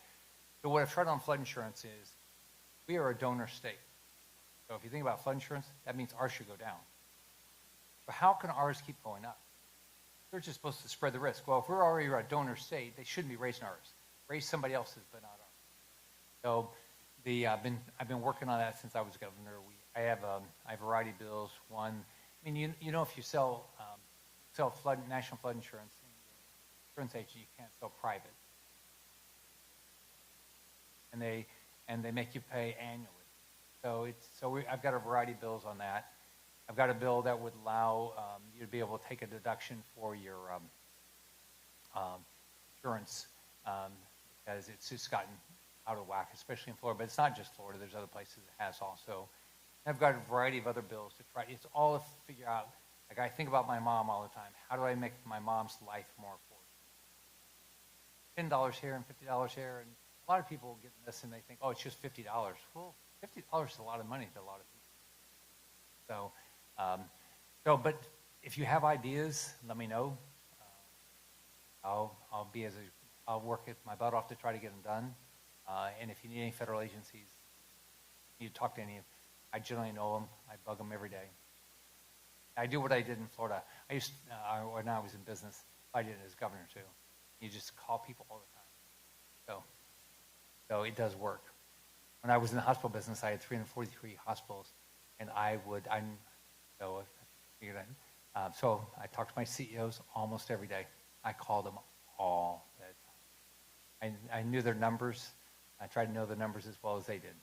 So what I've tried on flood insurance is we are a donor state. So if you think about flood insurance, that means ours should go down. But how can ours keep going up? They're just supposed to spread the risk. Well, if we're already a donor state, they shouldn't be raising ours. Raise somebody else's, but not ours. So I've been working on that since I was governor. I have a variety of bills. One, I mean, if you sell national flood insurance, insurance agent, you can't sell private. And they make you pay annually. So I've got a variety of bills on that. I've got a bill that would allow you to be able to take a deduction for your insurance because it's just gotten out of whack, especially in Florida. But it's not just Florida. There's other places it has also. And I've got a variety of other bills to try. It's all to figure out. Like I think about my mom all the time. How do I make my mom's life more affordable? $10 here and $50 here, and a lot of people get this and they think, oh, it's just $50. Well, $50 is a lot of money to a lot of people. But if you have ideas, let me know. I'll work my butt off to try to get them done. And if you need any federal agencies, you talk to any of them. I generally know them. I bug them every day. I do what I did in Florida. When I was in business, I did it as governor too. You just call people all the time. So it does work. When I was in the hospital business, I had 343 hospitals, and so I talked to my CEOs almost every day. I called them all the time. I knew their numbers. I tried to know the numbers as well as they did.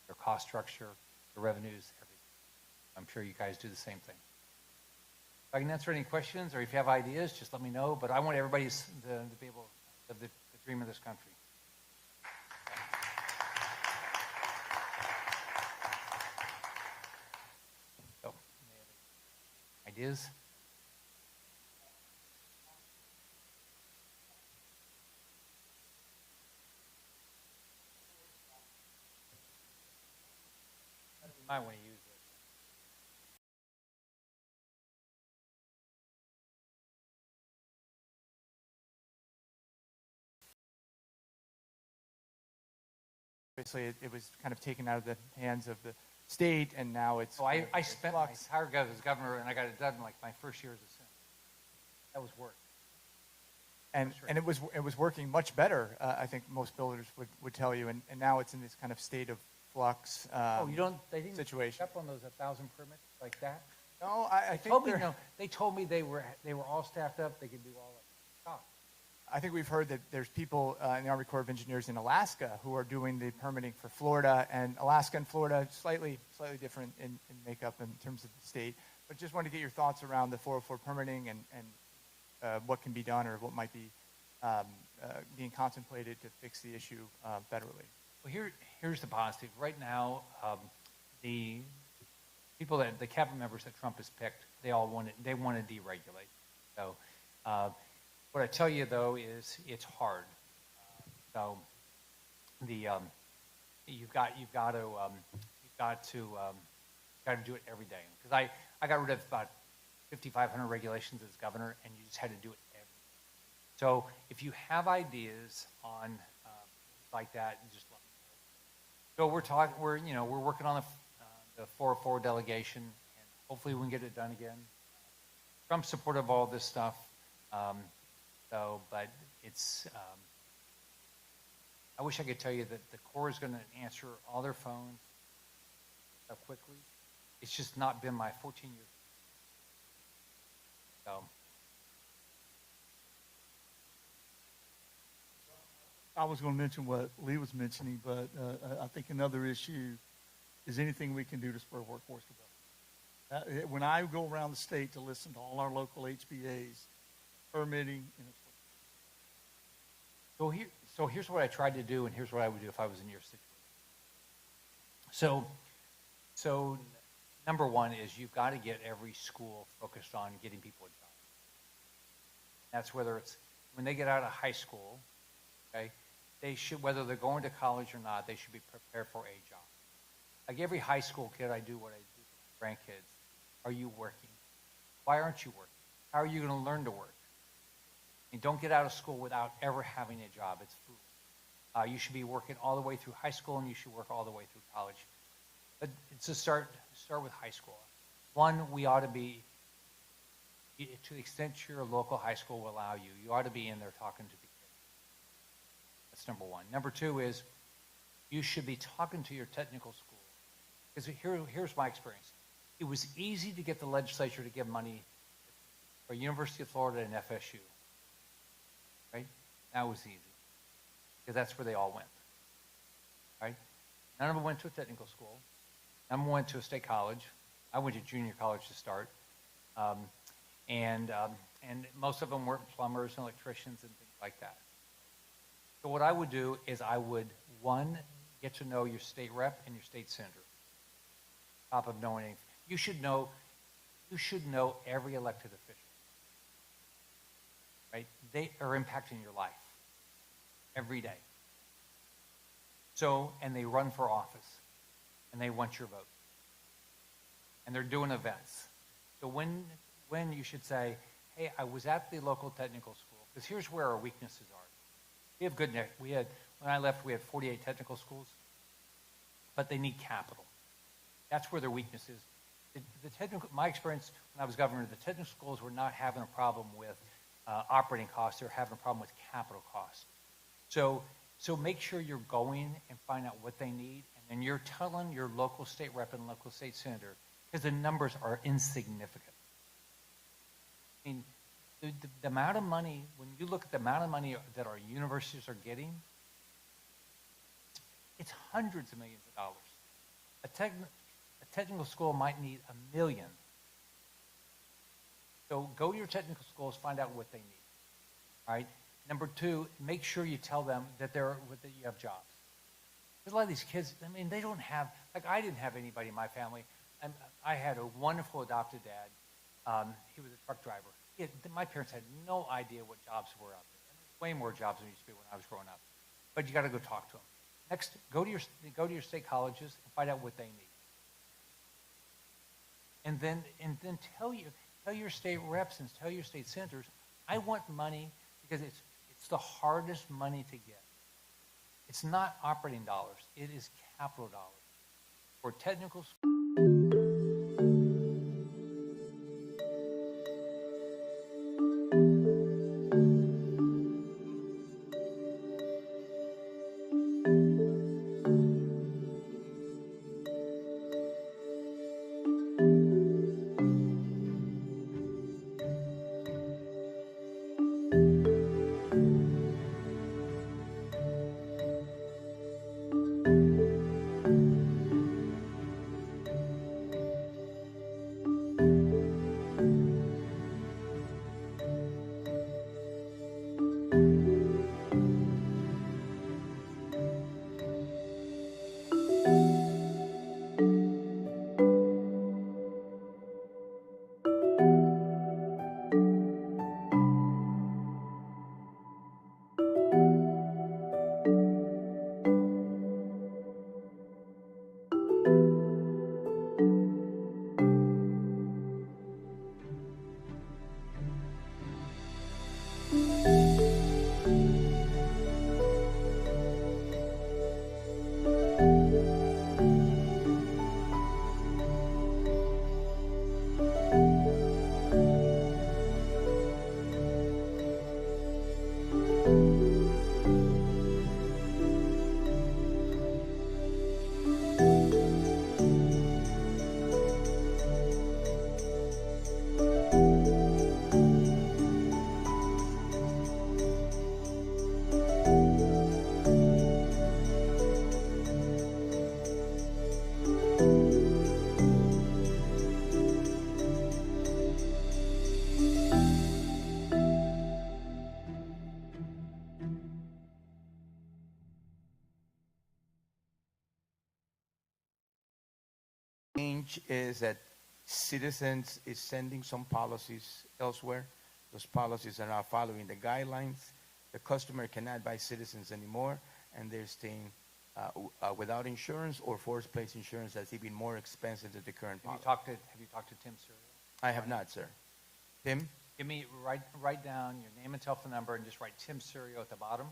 Their cost structure, their revenues, everything. I'm sure you guys do the same thing. If I can answer any questions, or if you have ideas, just let me know. But I want everybody to be able to live the dream of this country. So, ideas? You might want to use it. Obviously, it was kind of taken out of the hands of the state, and now it's. So I spent my entire as governor, and I got it done like my first year as a senator. That was work. And it was working much better. I think most builders would tell you, and now it's in this kind of state of flux they didn't situation. pick up on those 1,000 permits like that? No, I think they told me they were all staffed up. They could do all of it. I think we've heard that there's people in the Army Corps of Engineers in Alaska who are doing the permitting for Florida, and Alaska and Florida slightly different in makeup in terms of the state. But just wanted to get your thoughts around the 404 permitting and what can be done or what might be being contemplated to fix the issue federally. Well, here's the positive. Right now, the cabinet members that Trump has picked, they want to deregulate. So, what I tell you though is it's hard. So, you've got to do it every day. Because I got rid of about 5,500 regulations as governor, and you just had to do it every day. So if you have ideas on like that, just let me know. So we're working on the 404 delegation, and hopefully we can get it done again. Trump's supportive of all this stuff, but it's. I wish I could tell you that the Corps is going to answer all their phones so quickly. It's just not been my 14 years. So. I was going to mention what Lee was mentioning, but I think another issue is anything we can do to spur workforce development. When I go around the state to listen to all our local HBAs, permitting, So here's what I tried to do, and here's what I would do if I was in your situation. So number one is you've got to get every school focused on getting people a job. That's whether it's when they get out of high school, okay, they should, whether they're going to college or not, they should be prepared for a job. Like every high school kid, I do what I do with my grandkids. Are you working? Why aren't you working? How are you going to learn to work? And don't get out of school without ever having a job. It's foolish. You should be working all the way through high school, and you should work all the way through college. But it's a start with high school. One, we ought to be, to the extent your local high school will allow you, you ought to be in there talking to the kids. That's number one. Number two is you should be talking to your technical school. Because here's my experience. It was easy to get the legislature to give money for University of Florida and FSU. Right? That was easy. Because that's where they all went. Right? None of them went to a technical school. None of them went to a state college. I went to junior college to start. And most of them weren't plumbers and electricians and things like that. So what I would do is I would, one, get to know your state rep and your state senator. On top of knowing anything. You should know every elected official. Right? They are impacting your life every day. So, and they run for office, and they want your vote. And they're doing events. So when you should say, hey, I was at the local technical school, because here's where our weaknesses are. When I left, we had 48 technical schools, but they need capital. That's where their weakness is. My experience when I was governor, the technical schools were not having a problem with operating costs. They're having a problem with capital costs. So make sure you're going and find out what they need, and then you're telling your local state rep and local state senator, because the numbers are insignificant. I mean, the amount of money, when you look at the amount of money that our universities are getting, it's hundreds of millions of dollars. A technical school might need $1 million. So go to your technical schools, find out what they need. All right. Number two, make sure you tell them that that you have jobs. Because a lot of these kids, I mean, they don't have, like I didn't have anybody in my family. I had a wonderful adopted dad. He was a truck driver. My parents had no idea what jobs were out there. Way more jobs than used to be when I was growing up. But you got to go talk to them. Next, go to your state colleges and find out what they need. And then tell your state reps and tell your state senators, I want money because it's the hardest money to get. It's not operating dollars. It is capital dollars. For technical schools. Change is that citizens is sending some policies elsewhere. Those policies are not following the guidelines. The customer cannot buy citizens anymore, and they're staying without insurance or forced place insurance that's even more expensive than the current policy. Have you talked to Tim Serio? I have not, sir. Tim? Give me, write down your name and telephone number and just write Tim Serio at the bottom.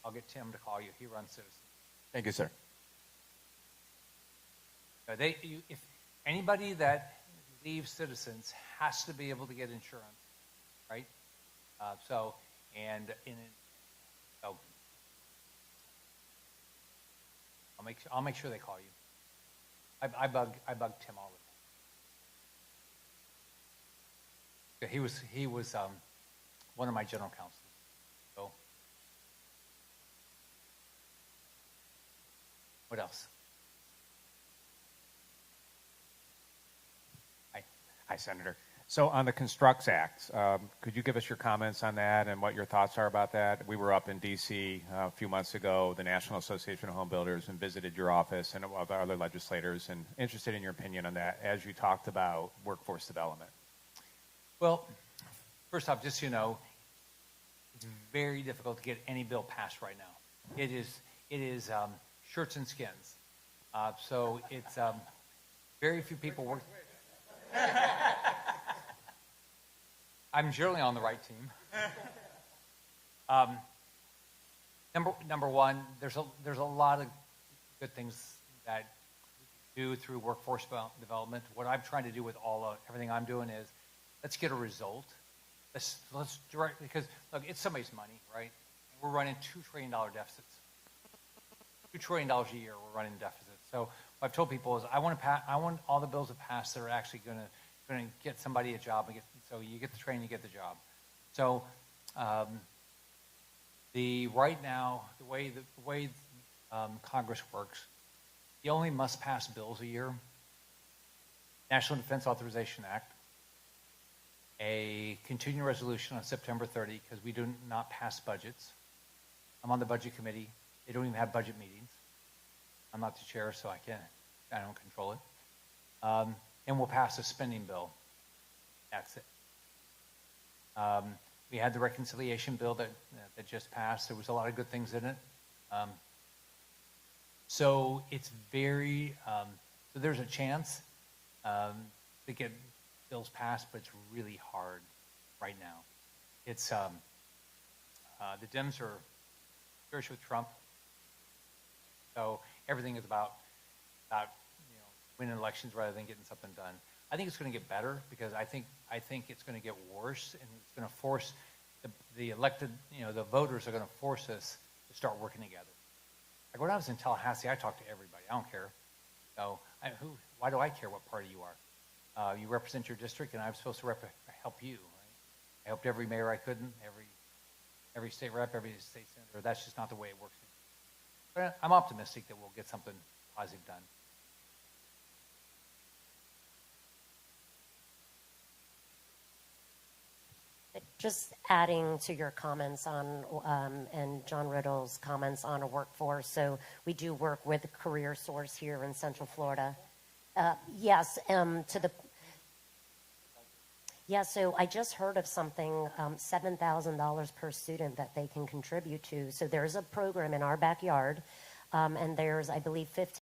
I'll get Tim to call you. He runs Citizens. Thank you, sir. If anybody that leaves Citizens has to be able to get insurance, right? So I'll make sure they call you. I bug Tim all the time. He was one of my general counsels. So what else? Hi, Senator. So on the Constructs Act, could you give us your comments on that and what your thoughts are about that? We were up in D.C. A few months ago, the National Association of Home Builders, and visited your office and other legislators, and interested in your opinion on that as you talked about workforce development. Well, first off, just so you know, it's very difficult to get any bill passed right now. It is shirts and skins. So it's very few people work. I'm generally on the right team. Number one, there's a lot of good things that we do through workforce development. What I'm trying to do with everything I'm doing is, let's get a result. Let's direct, because look, it's somebody's money, right? We're running $2 trillion deficits. $2 trillion a year we're running deficits. So what I've told people is I want all the bills to pass that are actually going to get somebody a job. So you get the training, you get the job. So right now, the way Congress works, you only must pass bills a year. National Defense Authorization Act, a continuing resolution on September 30, because we do not pass budgets. I'm on the budget committee. They don't even have budget meetings. I'm not the chair, so I don't control it. And we'll pass a spending bill. That's it. We had the reconciliation bill that just passed. There was a lot of good things in it. So it's very, so there's a chance to get bills passed, but it's really hard right now. It's, the Dems are furious with Trump. So everything is about winning elections rather than getting something done. I think it's going to get better, because I think it's going to get worse, and it's going to force the elected, the voters are going to force us to start working together. Like when I was in Tallahassee, I talked to everybody. I don't care. So why do I care what party you are? You represent your district, and I'm supposed to help you. Right? I helped every mayor I couldn't, every state rep, every state senator. That's just not the way it works. But I'm optimistic that we'll get something positive done. Just adding to your comments on, and John Riddle's comments on a workforce. So we do work with Career Source here in Central Florida. Yes, so I just heard of something, $7,000 per student that they can contribute to. So there's a program in our backyard, and there's, I believe, 15.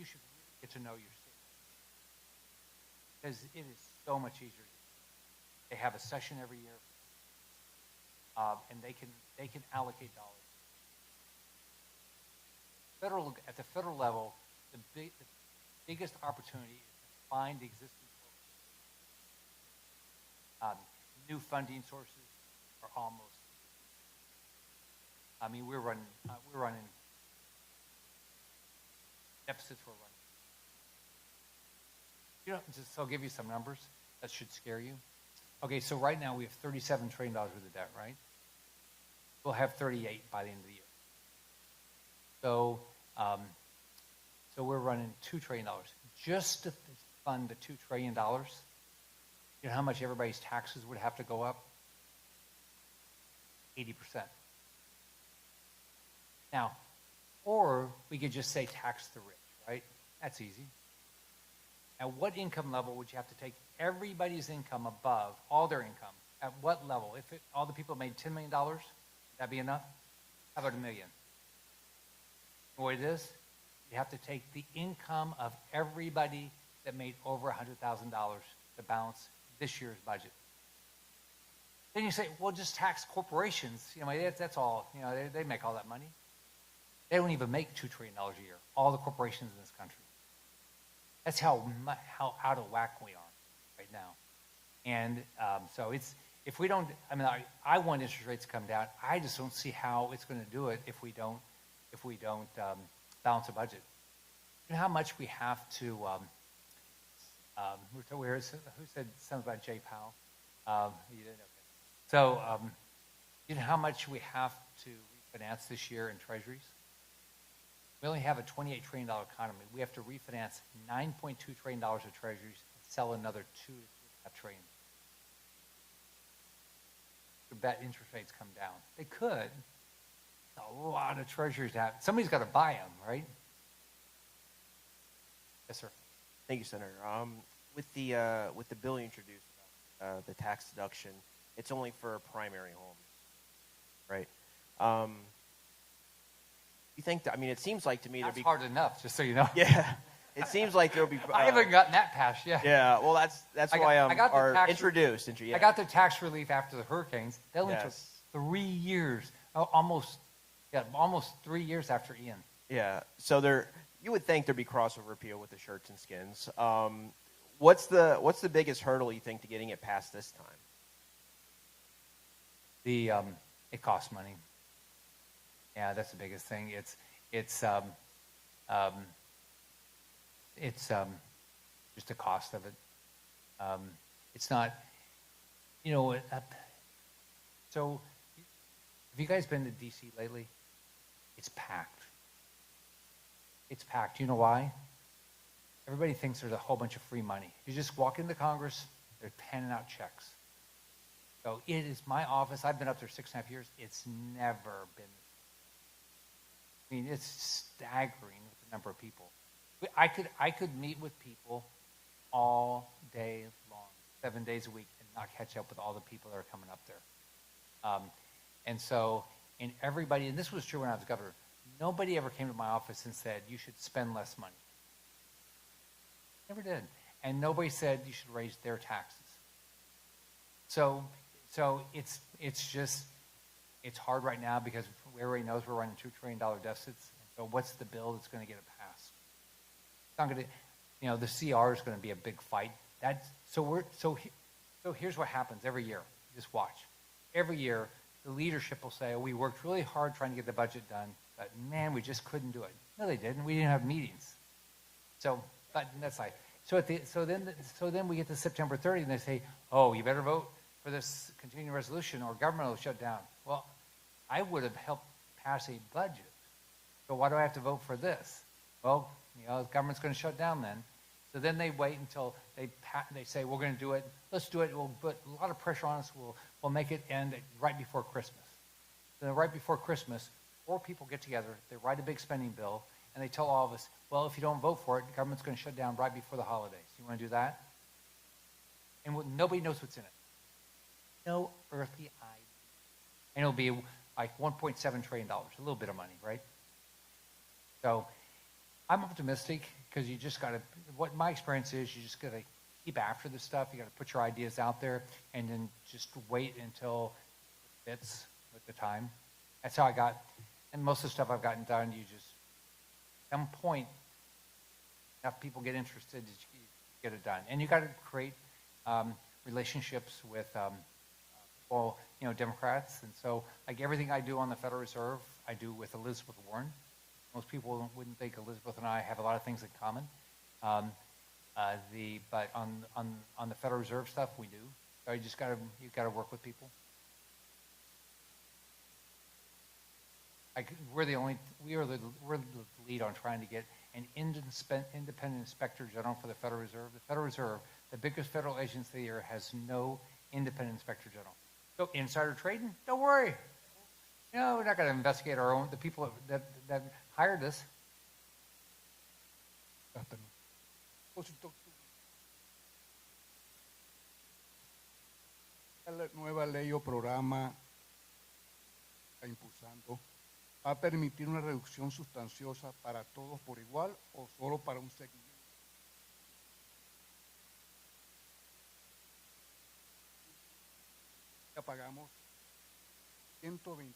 you should really get to know your city. Because it is so much easier. They have a session every year, and they can allocate dollars. At the federal level, the biggest opportunity is to find existing programs. New funding sources are almost. I mean, we're running deficits. We're running. You know, just so I'll give you some numbers that should scare you. Okay, so right now we have $37 trillion worth of debt, right? We'll have 38 by the end of the year. So, so we're running $2 trillion just to fund the $2 trillion. You know how much everybody's taxes would have to go up? 80%. Now, or we could just say tax the rich, right? That's easy. At what income level would you have to take everybody's income above, all their income? At what level? If all the people made $10 million, would that be enough? How about $1 million? What it is, you have to take the income of everybody that made over $100,000 to balance this year's budget. Then you say, well, just tax corporations. You know, that's all. You know, they make all that money. They don't even make $2 trillion a year. All the corporations in this country. That's how out of whack we are right now. And so it's, if we don't, I mean, I want interest rates to come down. I just don't see how it's going to do it if we don't balance a budget. You know how much we have to, who said something about Jay Powell? You didn't, okay. So, you know how much we have to refinance this year in treasuries? We only have a $28 trillion economy. We have to refinance $9.2 trillion of treasuries and sell another $2 to $2.5 trillion. I bet interest rates come down. They could. A lot of treasuries to have. Somebody's got to buy them, right? Yes, sir. Thank you, Senator. With the bill you introduced, the tax deduction, it's only for primary homes, right? You think that, I mean, it seems like to me that's hard enough, just so you know. Yeah, it seems like there'll be. I haven't gotten that passed yet. Yeah, well, that's why I'm introduced. I got the tax relief after the hurricanes. That only took 3 years, almost 3 years after Ian. Yeah, so you would think there'd be crossover appeal with the shirts and skins. What's the biggest hurdle you think to getting it past this time? It costs money. Yeah, that's the biggest thing. It's just the cost of it. It's not, you know. So, have you guys been to D.C. lately? It's packed. It's packed. You know why? Everybody thinks there's a whole bunch of free money. You just walk into Congress, they're handing out checks. So it is my office. I've been up there 6.5 years. It's never been. I mean, it's staggering with the number of people. I could meet with people all day long, 7 days a week, and not catch up with all the people that are coming up there. And so, and everybody, and this was true when I was governor, nobody ever came to my office and said, you should spend less money. Never did. And nobody said you should raise their taxes. So it's just, it's hard right now because everybody knows we're running $2 trillion deficits. So what's the bill that's going to get it passed? It's not going to, you know, the CR is going to be a big fight. So here's what happens every year. Just watch. Every year, the leadership will say, oh, we worked really hard trying to get the budget done, but man, we just couldn't do it. No, they didn't. We didn't have meetings. So, but that's like, so then we get to September 30th and they say, oh, you better vote for this continuing resolution or government will shut down. Well, I would have helped pass a budget. So why do I have to vote for this? Well, you know, the government's going to shut down then. So then they wait until they say, we're going to do it. Let's do it. We'll put a lot of pressure on us. We'll make it end right before Christmas. Then right before Christmas, 4 people get together. They write a big spending bill, and they tell all of us, well, if you don't vote for it, the government's going to shut down right before the holidays. You want to do that? And nobody knows what's in it. No earthly idea. And it'll be like $1.7 trillion, a little bit of money, right? So I'm optimistic because you just got to, what my experience is, you just got to keep after this stuff. You got to put your ideas out there and then just wait until it fits with the time. That's how I got, and most of the stuff I've gotten done, you just, at some point, enough people get interested, you get it done. And you got to create relationships with people, you know, Democrats. And so, like everything I do on the Federal Reserve, I do with Elizabeth Warren. Most people wouldn't think Elizabeth and I have a lot of things in common. But on the Federal Reserve stuff, we do. So you gotta work with people. We're the lead on trying to get an independent inspector general for the Federal Reserve. The Federal Reserve, the biggest federal agency here, has no independent inspector general. So insider trading, don't worry. You know, we're not going to investigate the people that hired us. La nueva ley o programa está impulsando va a permitir una reducción sustanciosa para todos por igual o solo para un segmento. Ya pagamos 120.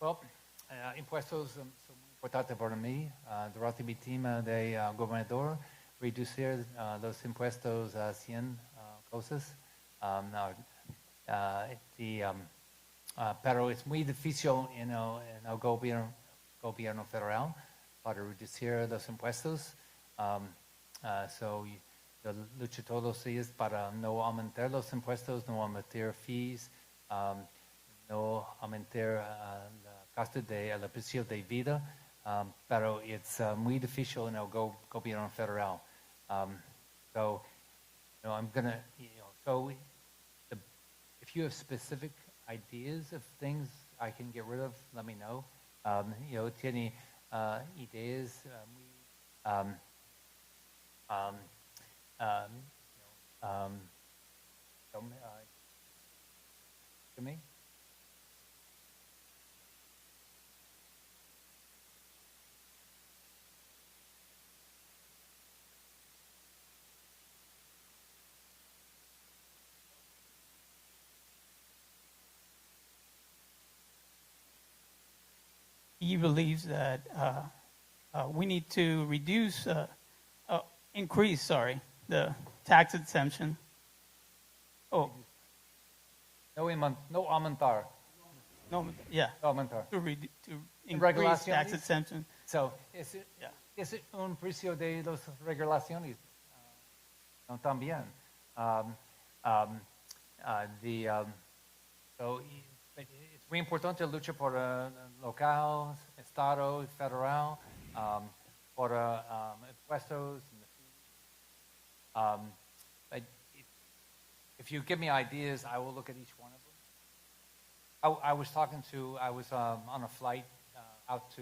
Well, impuestos son muy importantes para mí. Durante mi tema de gobernador, reducir los impuestos a 100 cosas. Pero es muy difícil en el gobierno federal para reducir los impuestos. So yo lucho todos los días para no aumentar los impuestos, no aumentar fees, no aumentar el costo del precio de vida, pero es muy difícil en el gobierno federal. So, you know, I'm gonna, you know, so if you have specific ideas of things I can get rid of, let me know. You know, tiene ideas, to me. He believes that we need to increase the tax exemption. Oh. No aumentar. No, yeah. No aumentar. To increase tax exemption. So, es un precio de las regulaciones. No, también. So, es muy importante luchar por local, estado, federal, por impuestos. But if you give me ideas, I will look at each one of them. I was on a flight out to,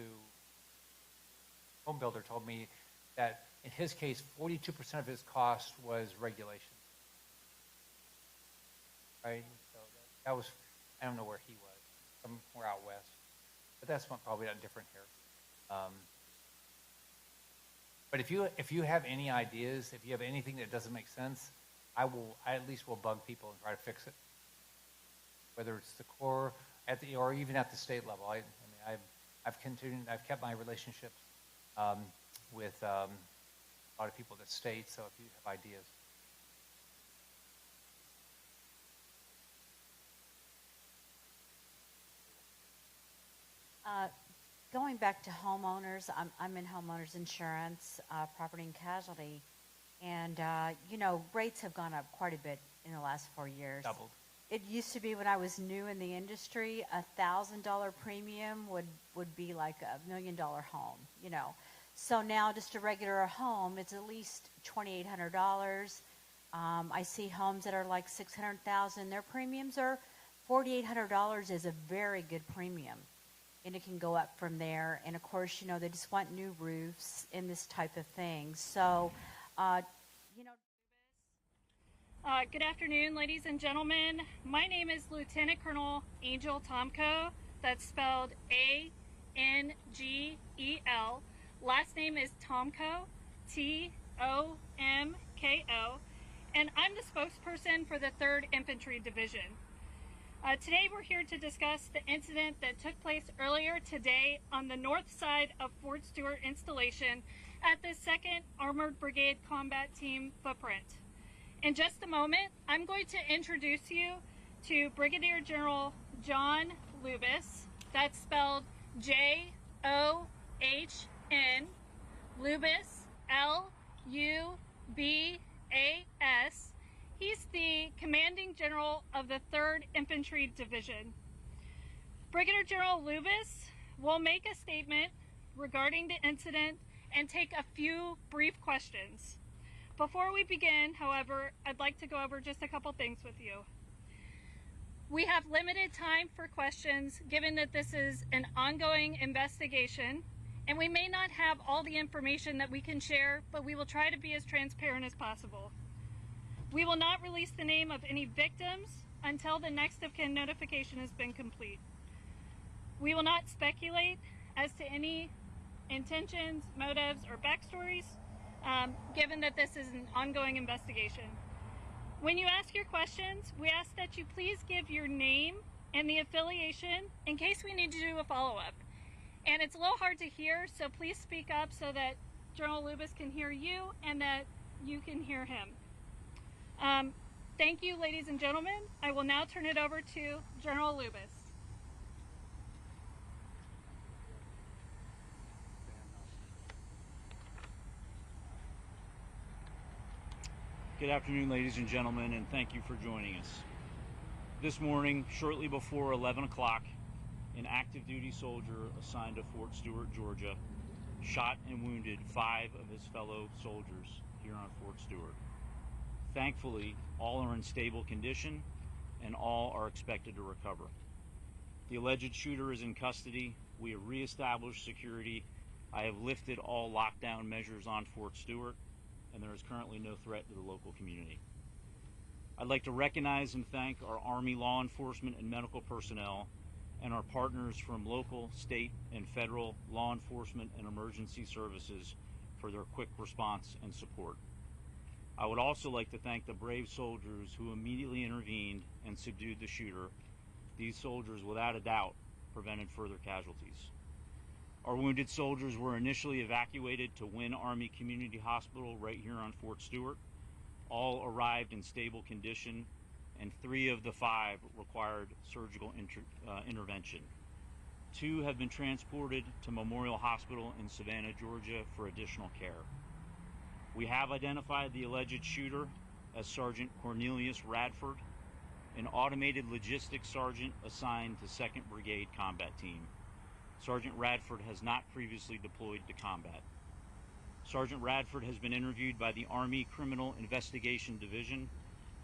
home builder told me that in his case, 42% of his cost was regulation. Right? So that was, I don't know where he was, somewhere out west. But that's probably not different here. But if you have any ideas, if you have anything that doesn't make sense, I at least will bug people and try to fix it. Whether it's the core or even at the state level. I've kept my relationships with a lot of people at the state. So if you have ideas. Going back to homeowners, I'm in homeowners insurance, property and casualty, and you know, rates have gone up quite a bit in the last 4 years. Doubled. It used to be when I was new in the industry, $1,000 premium would be like $1 million home, you know. So now just a regular home, it's at least $2,800. I see homes that are like $600,000. Their premiums are $4,800 is a very good premium. And it can go up from there. And of course, you know, they just want new roofs and this type of thing. So, you know. Good afternoon, ladies and gentlemen. My name is Lieutenant Colonel Angel Tomko. That's spelled A-N-G-E-L. Last name is Tomko, T-O-M-K-O. And I'm the spokesperson for the 3rd Infantry Division. Today we're here to discuss the incident that took place earlier today on the north side of Fort Stewart installation at the 2nd Armored Brigade Combat Team footprint. In just a moment, I'm going to introduce you to Brigadier General John Lubis. That's spelled J-O-H-N, Lubis, L-U-B-A-S. He's the Commanding General of the 3rd Infantry Division. Brigadier General Lubis will make a statement regarding the incident and take a few brief questions. Before we begin, however, I'd like to go over just a couple things with you. We have limited time for questions given that this is an ongoing investigation, and we may not have all the information that we can share, but we will try to be as transparent as possible. We will not release the name of any victims until the next of kin notification has been complete. We will not speculate as to any intentions, motives, or backstories, given that this is an ongoing investigation. When you ask your questions, we ask that you please give your name and the affiliation in case we need to do a follow-up. And it's a little hard to hear, so please speak up so that General Lubis can hear you and that you can hear him. Thank you, ladies and gentlemen. I will now turn it over to General Lubis. Good afternoon, ladies and gentlemen, and thank you for joining us. This morning, shortly before 11 o'clock, an active duty soldier assigned to Fort Stewart, Georgia, shot and wounded 5 of his fellow soldiers here on Fort Stewart. Thankfully, all are in stable condition and all are expected to recover. The alleged shooter is in custody. We have reestablished security. I have lifted all lockdown measures on Fort Stewart, and there is currently no threat to the local community. I'd like to recognize and thank our Army law enforcement and medical personnel and our partners from local, state, and federal law enforcement and emergency services for their quick response and support. I would also like to thank the brave soldiers who immediately intervened and subdued the shooter. These soldiers, without a doubt, prevented further casualties. Our wounded soldiers were initially evacuated to Wynn Army Community Hospital right here on Fort Stewart. All arrived in stable condition, and 3 of the 5 required surgical intervention. 2 have been transported to Memorial Hospital in Savannah, Georgia for additional care. We have identified the alleged shooter as Sergeant Cornelius Radford, an automated logistics sergeant assigned to 2nd Brigade Combat Team. Sergeant Radford has not previously deployed to combat. Sergeant Radford has been interviewed by the Army Criminal Investigation Division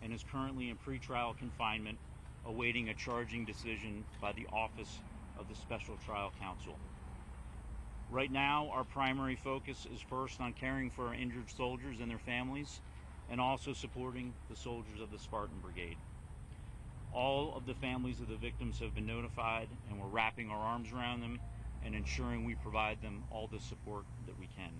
and is currently in pretrial confinement, awaiting a charging decision by the Office of the Special Trial Counsel. Right now, our primary focus is first on caring for our injured soldiers and their families, and also supporting the soldiers of the Spartan Brigade. All of the families of the victims have been notified, and we're wrapping our arms around them and ensuring we provide them all the support that we can.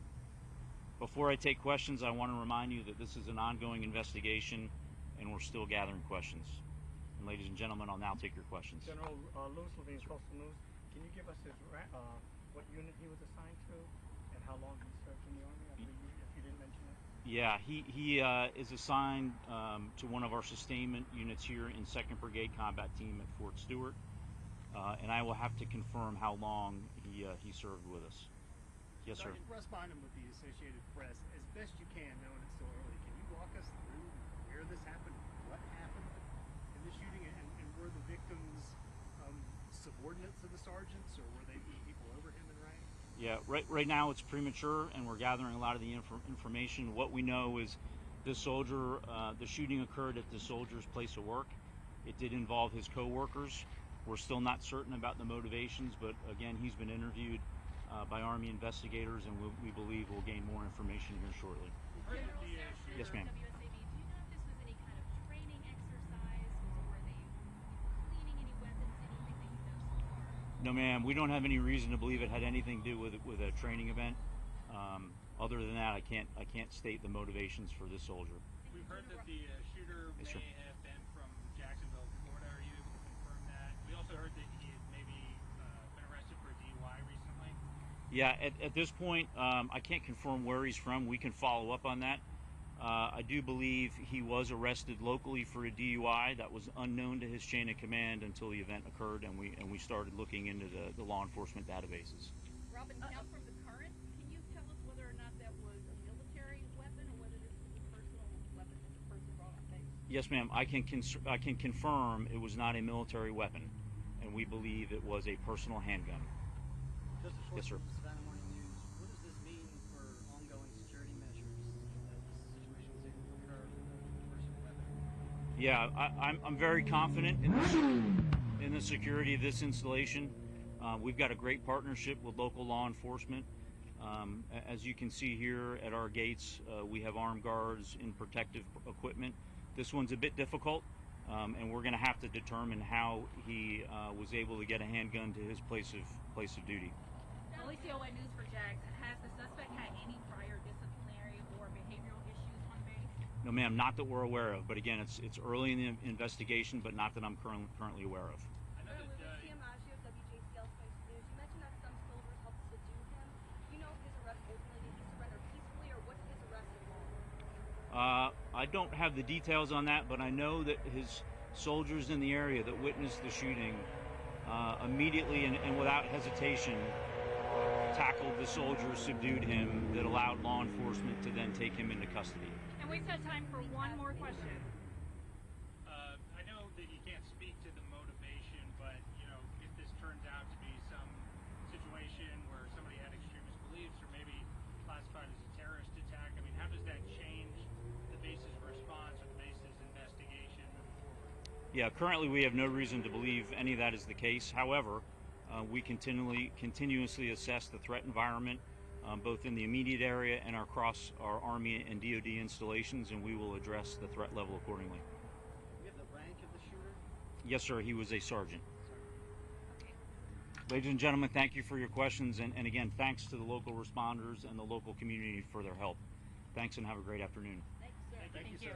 Before I take questions, I want to remind you that this is an ongoing investigation and we're still gathering questions. And ladies and gentlemen, I'll now take your questions. General Lewis Levine, Coastal News. Can you give us what unit he was assigned to and how long he served in the Army? I believe if you didn't mention it. Yeah, he is assigned to one of our sustainment units here in 2nd Brigade Combat Team at Fort Stewart, and I will have to confirm how long he served with us. Yes, sir. Sergeant Russ Bynum with the Associated Press. As best you can, knowing it's still early, can you walk us through where this happened, what happened in the shooting, and were the victims subordinates of the sergeants, or were they people over him in rank? Yeah, right now it's premature, and we're gathering a lot of the information. What we know is this soldier, the shooting occurred at the soldier's place of work. It did involve his co-workers. We're still not certain about the motivations, but again, he's been interviewed by Army investigators, and we believe we'll gain more information here shortly. Yes, ma'am. Do you know if this was any kind of No, ma'am. We don't have any reason to believe it had anything to do with a training event. Other than that, I can't state the motivations for this soldier. We've heard that the shooter Yes, sir. may have been from Jacksonville, Florida. Are you able to confirm that? We also heard that he had maybe been arrested for a DUI recently. Yeah, at this point, I can't confirm where he's from. We can follow up on that. I do believe he was arrested locally for a DUI. That was unknown to his chain of command until the event occurred, and we started looking into the law enforcement databases. Robin, now from the current, can you tell us whether or not that was a military weapon or whether this was a personal weapon that the person brought on base? Yes, ma'am. I can confirm it was not a military weapon, and we believe it was a personal handgun. Yes, sir. Savannah Morning News. What does this mean for ongoing security measures as this situation was able to occur with a personal weapon? Yeah, I'm very confident in the security of this installation. We've got a great partnership with local law enforcement. As you can see here at our gates, we have armed guards in protective equipment. This one's a bit difficult, and we're going to have to determine how he was able to get a handgun to his place of duty. Alicia News for Jax. Has the suspect had any prior disciplinary or behavioral issues on base? No, ma'am, not that we're aware of. But again, it's early in the investigation, but not that I'm currently aware of. I know that WJCL Space News. You mentioned that some soldiers helped subdue him. Do you know if his arrest ultimately did he surrender peacefully, or what's his arrest involved? I don't have the details on that, but I know that his soldiers in the area that witnessed the shooting immediately and without hesitation tackled the soldiers, subdued him, that allowed law enforcement to then take him into custody. And we've got time for one more question. I know that you can't speak to the motivation, but if this turns out to be some situation where somebody had extremist beliefs or maybe classified as a terrorist attack, I mean, how does that change the basis of response or the basis of investigation moving forward? Yeah, currently we have no reason to believe any of that is the case. However, we continuously assess the threat environment, both in the immediate area and across our Army and DoD installations, and we will address the threat level accordingly. Do we have the rank of the shooter? Yes, sir. He was a sergeant. Ladies and gentlemen, thank you for your questions, and again, thanks to the local responders and the local community for their help. Thanks, and have a great afternoon. Thank you.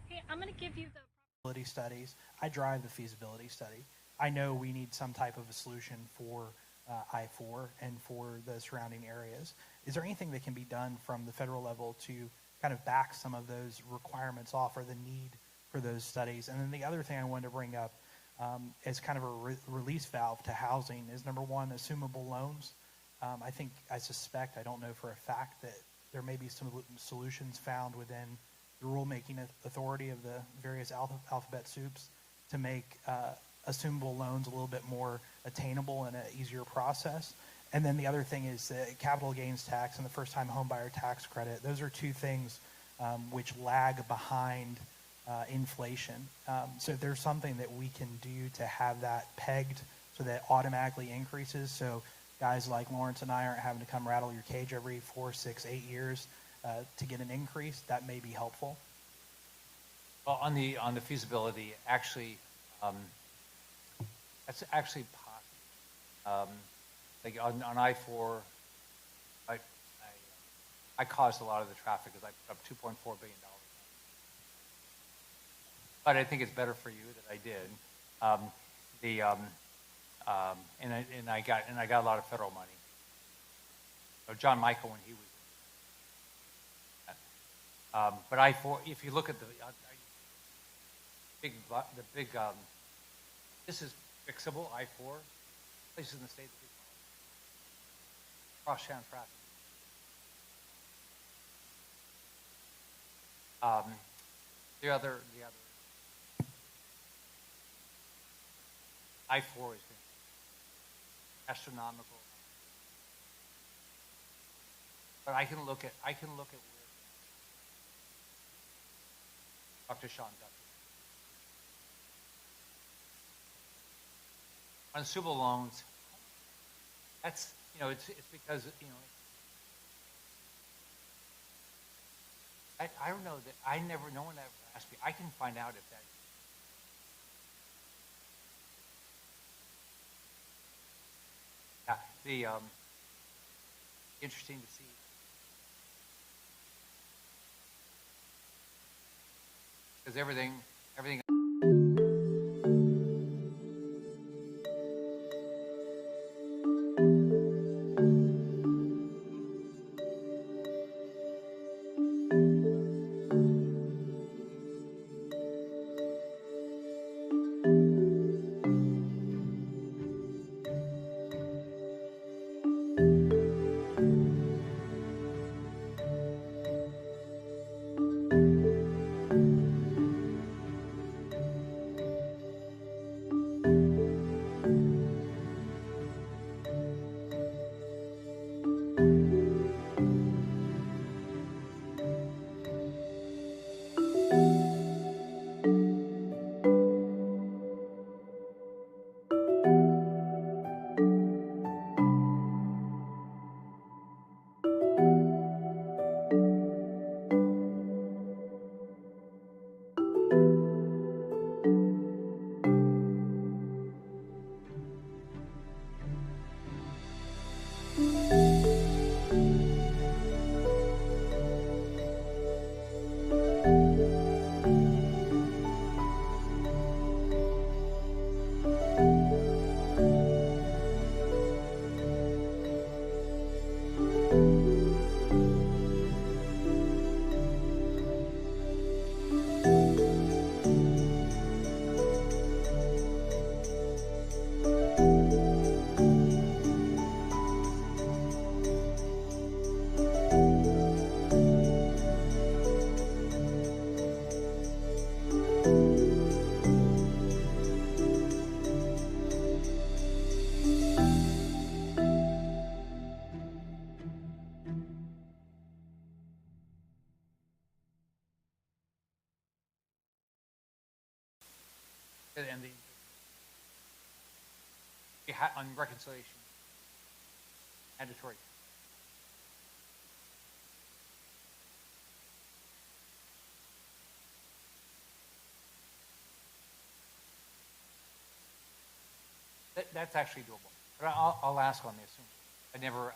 Hey, I'm going to give you the feasibility studies. I drive the feasibility study. I know we need some type of a solution for I-4 and for the surrounding areas. Is there anything that can be done from the federal level to kind of back some of those requirements off, or the need for those studies? And then the other thing I wanted to bring up as kind of a release valve to housing is, number one, assumable loans. I suspect, I don't know for a fact, that there may be some solutions found within the rulemaking authority of the various alphabet soups to make assumable loans a little bit more attainable and an easier process. And then the other thing is the capital gains tax and the first-time homebuyer tax credit. Those are two things which lag behind inflation. So if there's something that we can do to have that pegged so that it automatically increases, so guys like Lawrence and I aren't having to come rattle your cage every 4, 6, 8 years to get an increase, that may be helpful. Well, on the feasibility, actually, that's actually possible. Like on I-4, I caused a lot of the traffic because I put up $2.4 billion. But I think it's better for you that I did. And I got a lot of federal money. So John Michael, when he was, but I-4, if you look at the big, this is fixable, I-4, places in the state that we cross-town traffic. The other I-4 is astronomical. But I can look at where Dr. Sean Duffy. On civil loans, that's, it's because, I don't know that no one ever asked me. I can find out if that. be interesting to see. Because everything. And on reconciliation, mandatory. That's actually doable. But I'll ask on this. I never,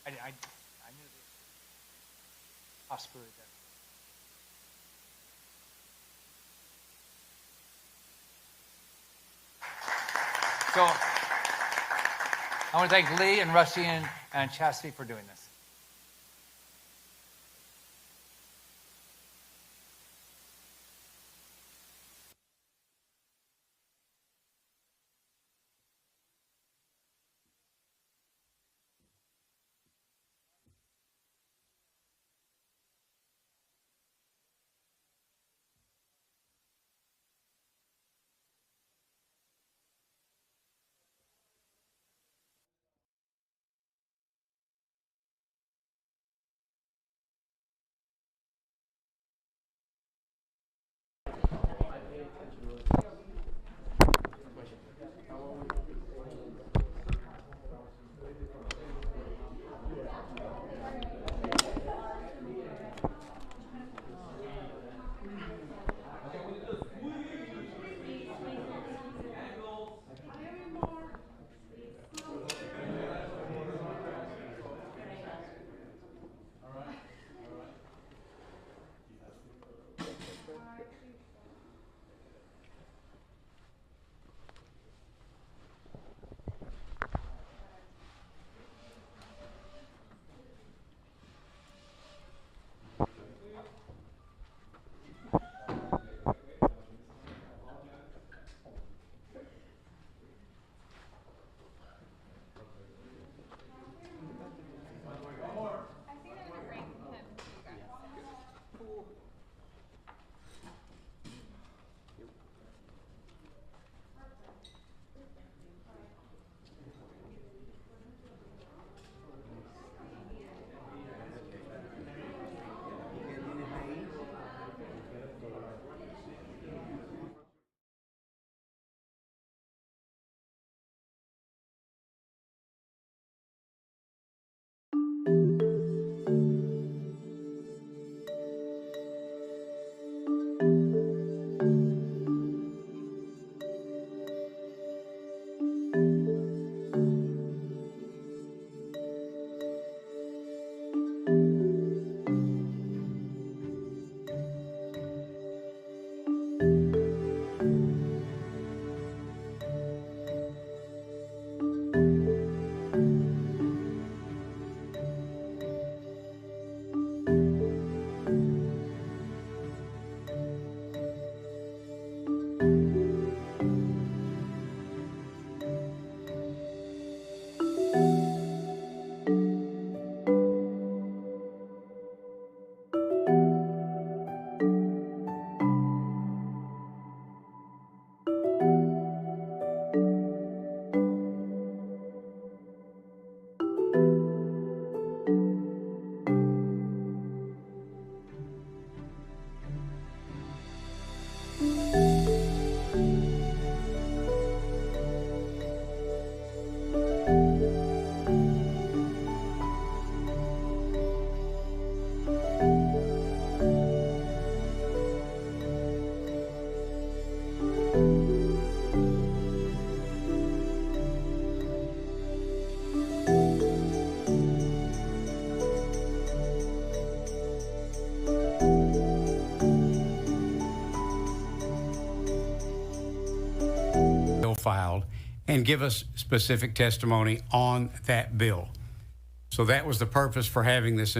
I knew the possibility that. So I want to thank Lee and Rusty and Chastity for doing this. Filed and give us specific testimony on that bill. So that was the purpose for having this